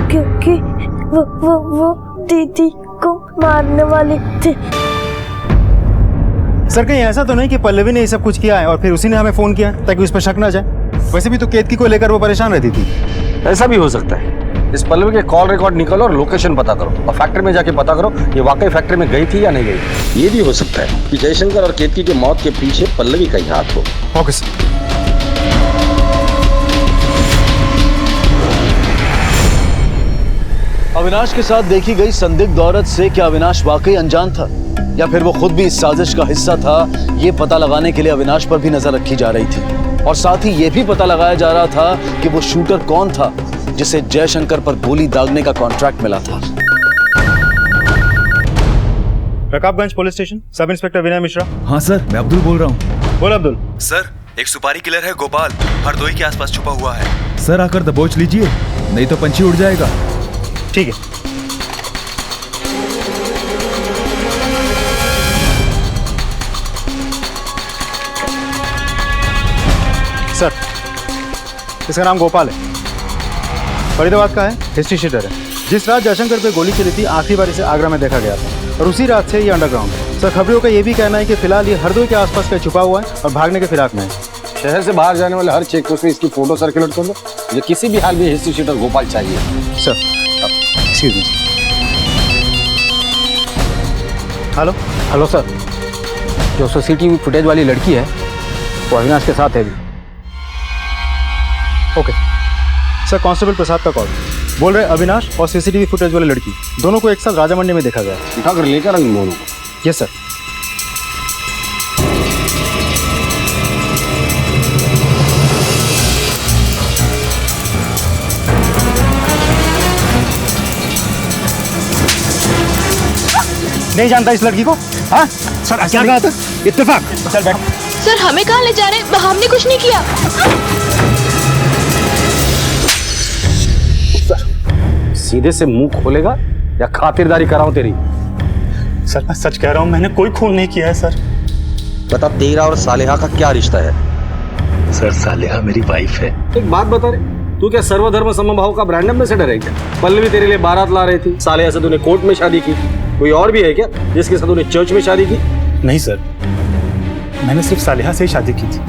क्योंकि वो दीदी को मारने वाली थी। सर कहीं ऐसा तो नहीं कि पल्लवी ने ये सब कुछ किया है और फिर उसी ने हमें फोन किया ताकि उस पर शक ना जाए? वैसे भी तो केतकी को लेकर वो परेशान रहती थी। ऐसा भी हो सकता है। इस पल्लवी के कॉल रिकॉर्ड निकालो और लोकेशन पता करो और फैक्ट्री में जाके पता करो ये वाकई फैक्ट्री में गई थी या नहीं गई। ये भी हो सकता है कि जयशंकर और केतकी के मौत के पीछे पल्लवी का ही हाथ हो। Okay sir. अविनाश के साथ देखी गई संदिग्ध औरत से क्या अविनाश वाकई अनजान था या फिर वो खुद भी इस साजिश का हिस्सा था, ये पता लगाने के लिए अविनाश पर भी नजर रखी जा रही थी और साथ ही ये भी पता लगाया जा रहा था कि वो शूटर कौन था जिसे जयशंकर पर गोली दागने का कॉन्ट्रैक्ट मिला था। Rakabganj police station, sub inspector Vinay Mishra. हाँ सर, मैं अब्दुल बोल रहा हूँ। बोल अब्दुल। सर, एक सुपारी किलर है गोपाल, हरदोई के आसपास छुपा हुआ है। सर आकर दबोच लीजिए, नहीं तो पंछी उड़ जाएगा। ठीक है। सर, इसका नाम गोपाल है, फरीदाबाद का है, हिस्ट्री शीटर है। जिस रात जयशंकर पे गोली चली थी आखिरी बार इसे आगरा में देखा गया था और उसी रात से ये अंडरग्राउंड है। सर खबरों का ये भी कहना है कि फिलहाल ये हरदोई के आसपास का छुपा हुआ है और भागने के फिराक में है। शहर से बाहर जाने वाले हर चेक पोस्ट में इसकी फोटो सर्कुलेट कर दो। ये किसी भी हाल में हिस्ट्री शीटर गोपाल चाहिए। Sir excuse me. Hello. Hello sir, जो सीसीटीवी फुटेज वाली लड़की है वो अविनाश के साथ है अभी। ओके सर, कांस्टेबल प्रसाद का कॉल। बोल रहे अविनाश और सीसीटीवी फुटेज वाली लड़की दोनों को एक साथ राजा मंडी में देखा गया। उठाकर लेकर इन दोनों को। Yes sir. नहीं जानता इस लड़की को? हाँ सर, क्या कहा था? इत्तेफाक। चल बैठ। सर हमें कहाँ ले जा रहे हैं? हमने कुछ नहीं किया। सीधे से मुंह खोलेगा या खातिरदारी कराऊं तेरी? सर मैं सच कह रहा हूं, मैंने कोई खून नहीं किया है सर। बता, तेरा और सालेहा का क्या रिश्ता है? सर सालेहा मेरी वाइफ है। एक बात बता रे, तू क्या सर्वधर्म समभाव का ब्रांड एम्बेसडर है क्या? पल्लवी तेरे लिए बारात ला रही थी, सालेहा से तूने कोर्ट में शादी की। कोई और भी है क्या जिसके साथ तूने चर्च में शादी की? नहीं सर, मैंने सिर्फ सालेहा से ही शादी की थी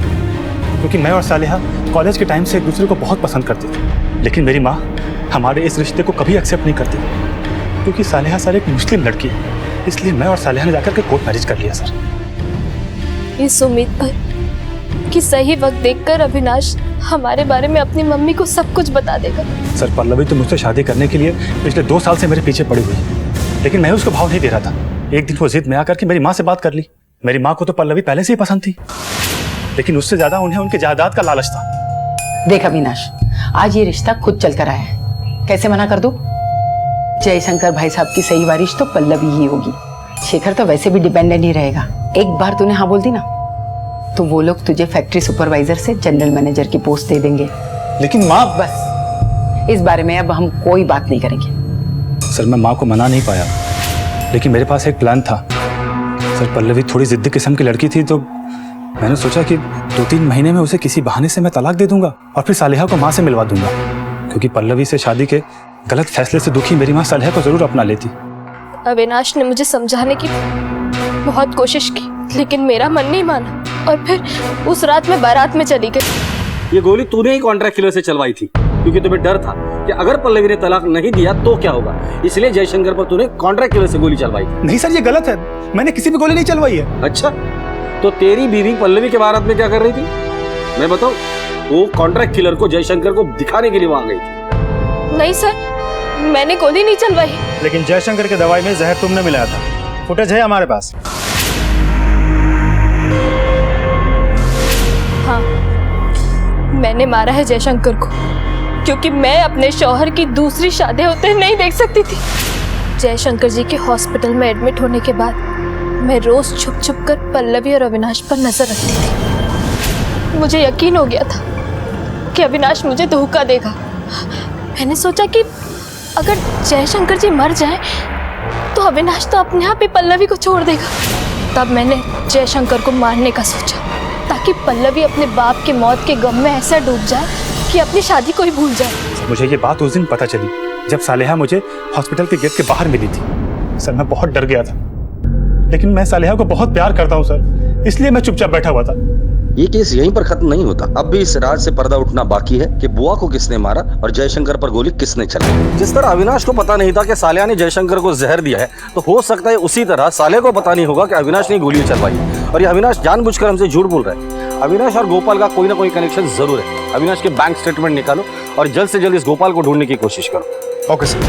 क्योंकि मैं और सालेहा कॉलेज के टाइम से एक दूसरे को बहुत पसंद करते थे। लेकिन मेरी माँ हमारे इस रिश्ते को कभी एक्सेप्ट नहीं करती क्योंकि सालेहा सर एक मुस्लिम लड़की है, इसलिए मैं और सालेहा ने जाकर के कोर्ट मैरिज कर लिया सर। इस उम्मीद पर कि सही वक्त देखकर अविनाश हमारे बारे में अपनी मम्मी को सब कुछ बता देगा। सर पल्लवी तो मुझसे शादी करने के लिए पिछले 2 साल से मेरे पीछे पड़ी हुई है, लेकिन मैं उसको भाव नहीं दे रहा था। एक दिन वो जिद में आकर के मेरी माँ से बात कर ली। मेरी माँ को तो पल्लवी पहले से ही पसंद थी, लेकिन उससे ज्यादा उन्हें उनके जायदाद का लालच था। देख अविनाश, आज ये रिश्ता खुद चल कर आया है, कैसे मना कर दूं? जयशंकर भाई साहब की सही वारिश तो पल्लवी ही होगी। शेखर तो वैसे भी डिपेंडेंट ही रहेगा। एक बार तूने हाँ बोल दी ना तो वो लोग तुझे फैक्ट्री सुपरवाइजर से जनरल मैनेजर की पोस्ट दे देंगे। लेकिन माँ, बस इस बारे में अब हम कोई बात नहीं करेंगे। सर मैं माँ को मना नहीं पाया, लेकिन मेरे पास एक प्लान था। सर पल्लवी थोड़ी जिद्दी किस्म की लड़की थी, तो मैंने सोचा कि 2-3 महीने में उसे किसी बहाने से मैं तलाक दे दूंगा और फिर सालेहा को माँ से मिलवा दूंगा, क्योंकि पल्लवी से शादी के गलत फैसले से दुखी मेरी माँ सालेहा को जरूर अपना लेती। अविनाश ने मुझे समझाने की बहुत कोशिश की, लेकिन मेरा मन नहीं माना और फिर उस रात में बारात में चली गई। ये गोली तूने ही कॉन्ट्रैक्ट किलर से चलवाई थी क्योंकि तुम्हें डर था कि अगर पल्लवी ने तलाक नहीं दिया तो क्या होगा, इसलिए जयशंकर पर तूने कॉन्ट्रैक्ट किलर से गोली चलवाई थी। नहीं सर, ये गलत है, मैंने किसी भी गोली नहीं चलवाई है। अच्छा, तो तेरी बीवी पल्लवी के बारात में क्या कर रही थी? मैं बताऊं, वो कॉन्ट्रैक्ट किलर को जयशंकर को दिखाने के लिए वहां गई थी। नहीं सर, मैंने गोली नहीं चलवाई। लेकिन जयशंकर के दवाई में जहर तुमने मिलाया था, फुटेज है हमारे पास। हाँ, मैंने मारा है जयशंकर को क्योंकि मैं अपने शौहर की दूसरी शादी होते नहीं देख सकती थी। जयशंकर जी के हॉस्पिटल में एडमिट होने के बाद मैं रोज छुप छुप कर पल्लवी और अविनाश पर नजर रखती थी। मुझे यकीन हो गया था कि अविनाश मुझे धोखा देगा। मैंने सोचा कि अगर जयशंकर जी मर जाए तो अविनाश तो अपने आप ही पल्लवी को छोड़ देगा। तब मैंने जयशंकर को मारने का सोचा ताकि पल्लवी अपने बाप की मौत के गम में ऐसा डूब जाए कि अपनी शादी को ही भूल जाए। मुझे ये बात उस दिन पता चली जब सालेहा मुझे हॉस्पिटल के गेट के बाहर मिली थी। सर मैं बहुत डर गया था, लेकिन मैं सालेहा को बहुत प्यार करता हूँ सर, इसलिए मैं चुपचाप बैठा हुआ था। ये केस यहीं पर खत्म नहीं होता। अब भी इस राज से पर्दा उठना बाकी है कि बुआ को किसने मारा और जयशंकर पर गोली किसने चलाई। जिस तरह अविनाश को पता नहीं था कि सालेहा ने जयशंकर को जहर दिया है, तो हो सकता है उसी तरह साले को पता नहीं होगा कि अविनाश ने गोली चलवाई और ये अविनाश जानबूझकर हमसे झूठ बोल रहा है। अविनाश और गोपाल का कोई ना कोई कनेक्शन जरूर है। अविनाश के बैंक स्टेटमेंट निकालो और जल्द से जल्द इस गोपाल को ढूंढने की कोशिश करो। Okay sir.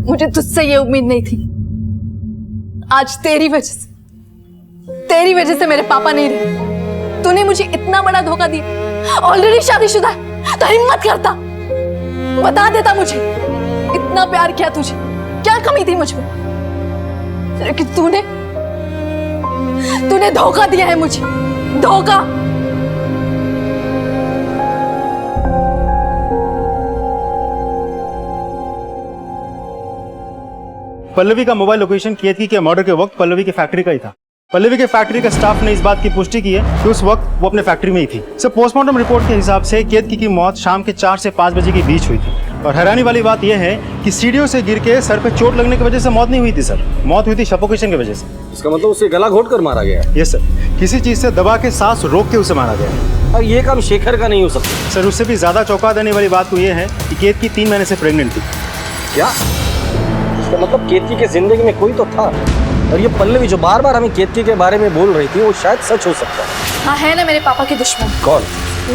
मुझे तुझसे ये उम्मीद नहीं थी। आज तेरी वजह से मेरे पापा नहीं रहे। तूने मुझे इतना बड़ा धोखा दिया। ऑलरेडी शादीशुदा तो हिम्मत करता, बता देता मुझे। इतना प्यार किया तुझे, क्या कमी थी मुझ में? लेकिन तूने धोखा दिया है मुझे, धोखा। पल्लवी का मोबाइल लोकेशन केतकी के मर्डर के वक्त पल्लवी की फैक्ट्री का ही था। पल्लवी के फैक्ट्री का स्टाफ ने इस बात की पुष्टि की है कि उस वक्त वो अपने फैक्ट्री में ही थी। सर पोस्टमार्टम रिपोर्ट के हिसाब से केतकी की मौत शाम के 4 से 5 बजे के बीच हुई थी। और हैरानी वाली बात यह है कि सीढ़ियों से गिर के सर पे चोट लगने की वजह से मौत नहीं हुई थी सर, मौत हुई थी सफोकेशन की वजह से। इसका मतलब उसे गला घोट कर मारा गया? यस सर, किसी चीज से दबा के सांस रोक के उसे मारा गया। और ये काम शेखर का नहीं हो सकता। सर उससे भी ज्यादा चौंका देने वाली बात तो ये है कि केतकी 3 महीने से प्रेग्नेंट थी। क्या? इसका मतलब केतकी के जिंदगी में कोई तो था, और ये पल्लवी जो बार बार हमें केतकी के बारे में बोल रही थी वो शायद सच हो सकता है। हाँ है ना मेरे पापा की दुश्मन। कौन?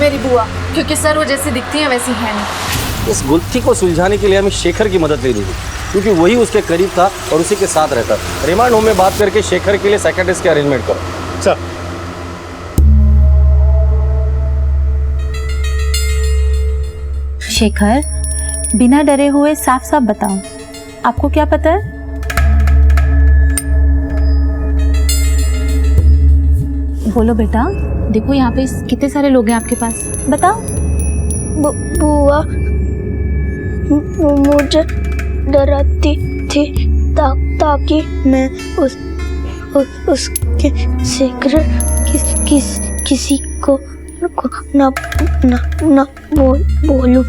मेरी बुआ, क्योंकि सर वो जैसी दिखती है वैसी है नहीं। इस गुत्थी को सुलझाने के लिए हमें शेखर की मदद लेनी थी, क्योंकि वही उसके करीब था और उसी के साथ रहता था। रिमांड होम में बात करके शेखर के लिए साइकियाट्रिस्ट के अरेंजमेंट करो। सर शेखर, बिना डरे हुए साफ साफ बताओ, आपको क्या पता है? बोलो बेटा, देखो यहाँ पे कितने सारे लोग हैं आपके पास, बताओ। बुआ मुझे डराती थी ताकि मैं उसके सीक्रेट किसी को ना बोलूं।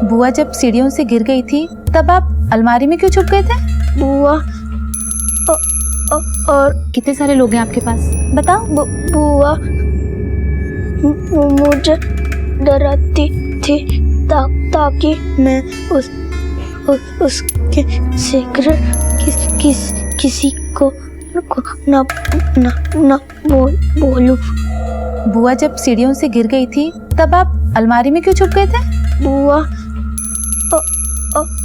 बुआ जब सीढ़ियों से गिर गई थी तब आप अलमारी में क्यों छुप गए थे? बुआ और कितने सारे लोग हैं आपके पास, बताओ। बुआ मुझे डराती थी ताकि मैं उसके सीक्रेट किसी को ना बोलूं। बुआ जब सीढ़ियों से गिर गई थी तब आप अलमारी में क्यों छुप गए थे? बुआ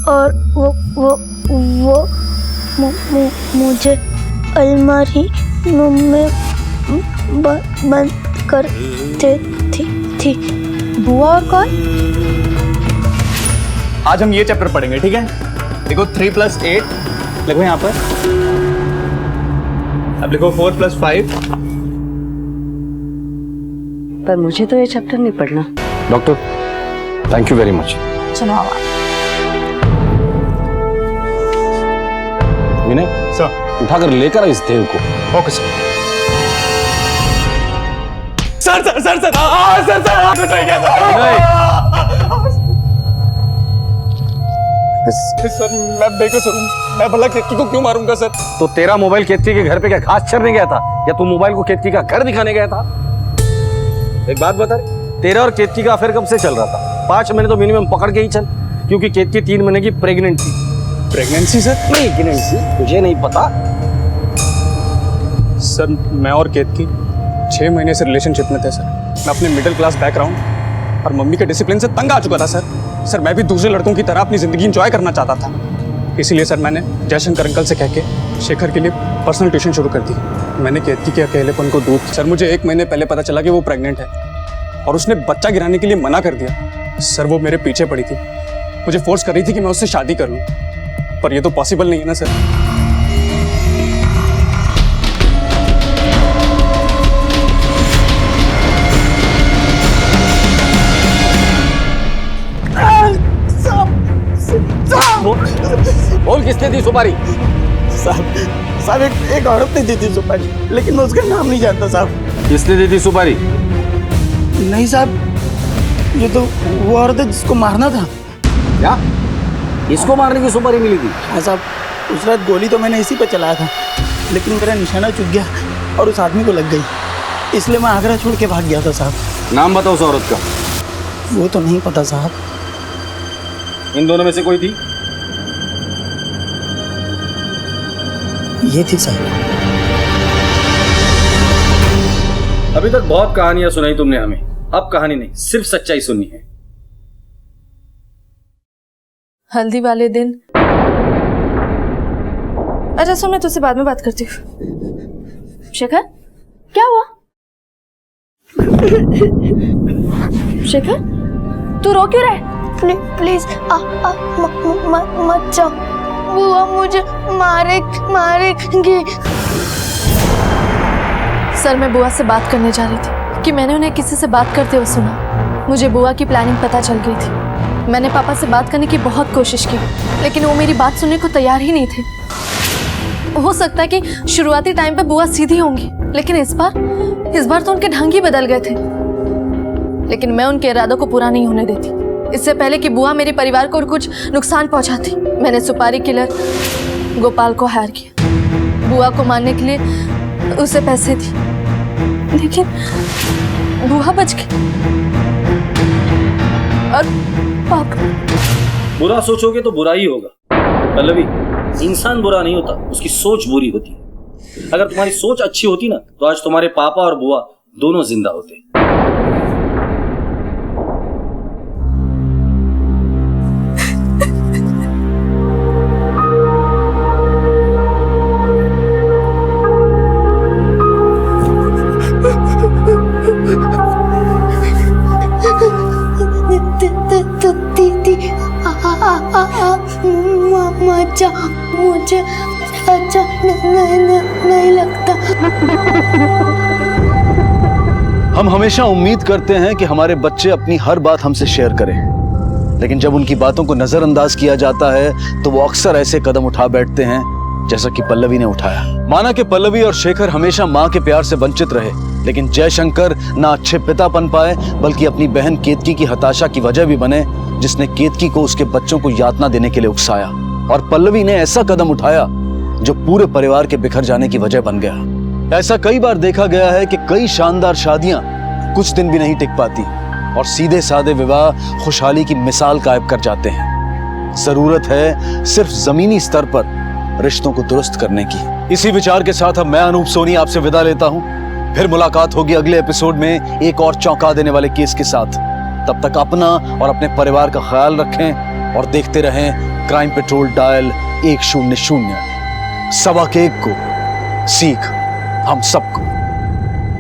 और वो मुझे अलमारी में बंद कर थी। बुआ और कौन? आज हम ये चैप्टर पढ़ेंगे, ठीक है? देखो 3 + 8 लिखो यहाँ पर, अब लिखो 4 + 5। पर मुझे तो ये चैप्टर नहीं पढ़ना। Doctor thank you very much. चलो आओ। विनय सर, उठाकर लेकर इस देव को। Okay sir. Sir sir sir sir sir sir कुछ नहीं किया सर। मैं बेकसूर हूँ, मैं भला केतकी को क्यों मारूंगा सर? तो तेरा मोबाइल केतकी के घर पे क्या घास चरने गया था, या तू मोबाइल को केतकी का घर दिखाने गया था? एक बात बता, तेरा और केतकी का अफेयर कब से चल रहा था? 5 महीने तो मिनिमम पकड़ के ही चल, क्योंकि केतकी 3 महीने की प्रेग्नेंट थी। Pregnancy sir? प्रेगनेंसी तुझे नहीं पता? सर मैं और केतकी 6 महीने से रिलेशनशिप में थे सर। मैं अपने मिडिल क्लास बैकग्राउंड और मम्मी के डिसिप्लिन से तंग आ चुका था सर। सर मैं भी दूसरे लड़कों की तरह अपनी जिंदगी एंजॉय करना चाहता था, इसीलिए सर मैंने जयशंकर अंकल से कह के शेखर के लिए पर्सनल ट्यूशन शुरू कर दी। मैंने केतकी के अकेलेपन को दूर। सर मुझे 1 महीने पहले पता चला कि वो प्रेग्नेंट है और उसने बच्चा गिराने के लिए मना कर दिया। सर वो मेरे पीछे पड़ी थी, मुझे फोर्स कर रही थी कि मैं उससे शादी कर लूँ, पर ये तो पॉसिबल नहीं है ना सर। बोल किसने दी सुपारी? साहब एक औरत ने दी थी सुपारी, लेकिन मैं उसका नाम नहीं जानता साहब। किसने दी थी सुपारी? नहीं साहब, ये तो वो औरत है जिसको मारना था। क्या? इसको मारने की सुपारी मिली थी? हाँ साहब, उस रात गोली तो मैंने इसी पे चलाया था, लेकिन मेरा निशाना चूक गया और उस आदमी को लग गई, इसलिए मैं आगरा छोड़ के भाग गया था साहब। नाम बताओ उस औरत का। वो तो नहीं पता साहब। इन दोनों में से कोई थी? ये थी साहब। अभी तक बहुत कहानियां सुनाई तुमने हमें, अब कहानी नहीं, सिर्फ सच्चाई सुननी है। हल्दी वाले दिन। अच्छा सुन, मैं तुझसे बाद में बात करती हूँ। शेखर, क्या हुआ? शेखर, तू रो क्यों रहा है? प्लीज मत जाओ, बुआ मुझे मारेगी। सर, मैं बुआ से बात करने जा रही थी कि मैंने उन्हें किसी से बात करते हुए सुना। मुझे बुआ की प्लानिंग पता चल गई थी। मैंने पापा से बात करने की बहुत कोशिश की, लेकिन वो मेरी बात सुनने को तैयार ही नहीं थे। हो सकता है कि शुरुआती टाइम पे बुआ सीधी होंगी, लेकिन इस बार तो उनके ढंग ही बदल गए थे। लेकिन मैं उनके इरादों को पूरा नहीं होने देती। इससे पहले कि बुआ मेरे परिवार को कुछ नुकसान पहुंचाती, मैंने सुपारी किलर गोपाल को हायर किया। बुआ को मारने के लिए उसे पैसे दी, लेकिन बुआ बच गई और पापा। बुरा सोचोगे तो बुरा ही होगा पल्लवी। इंसान बुरा नहीं होता, उसकी सोच बुरी होती है। अगर तुम्हारी सोच अच्छी होती ना, तो आज तुम्हारे पापा और बुआ दोनों जिंदा होते। दीदी मजा मुझे अच्छा नहीं लगता। हम हमेशा उम्मीद करते हैं कि हमारे बच्चे अपनी हर बात हमसे शेयर करें, लेकिन जब उनकी बातों को नजरअंदाज किया जाता है तो वो अक्सर ऐसे कदम उठा बैठते हैं जैसा कि पल्लवी ने उठाया। माना कि पल्लवी और शेखर हमेशा माँ के प्यार से वंचित रहे, लेकिन जयशंकर ना अच्छे पिता बन पाए, बल्कि अपनी बहन केतकी की हताशा की वजह भी बने, जिसने केतकी को उसके बच्चों को यातना देने के लिए उकसाया। और पल्लवी ने ऐसा कदम उठाया जो पूरे परिवार के बिखर जाने की वजह बन गया। ऐसा कई बार देखा गया है कि कई शानदार शादियां कुछ दिन भी नहीं टिक पाती और सीधे साधे विवाह खुशहाली की मिसाल कायम कर जाते हैं। जरूरत है सिर्फ जमीनी स्तर पर रिश्तों को दुरुस्त करने की। इसी विचार के साथ अब मैं अनूप सोनी आपसे विदा लेता हूं। फिर मुलाकात होगी अगले एपिसोड में एक और चौंका देने वाले केस के साथ। तब तक अपना और अपने परिवार का ख्याल रखें और देखते रहें क्राइम पेट्रोल डायल 100। सवा के एक को सीख हम सबको।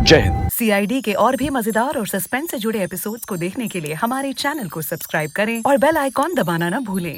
जय हिंद। CID के और भी मजेदार और सस्पेंस से जुड़े एपिसोड्स को देखने के लिए हमारे चैनल को सब्सक्राइब करें और बेल आइकॉन दबाना न भूलें।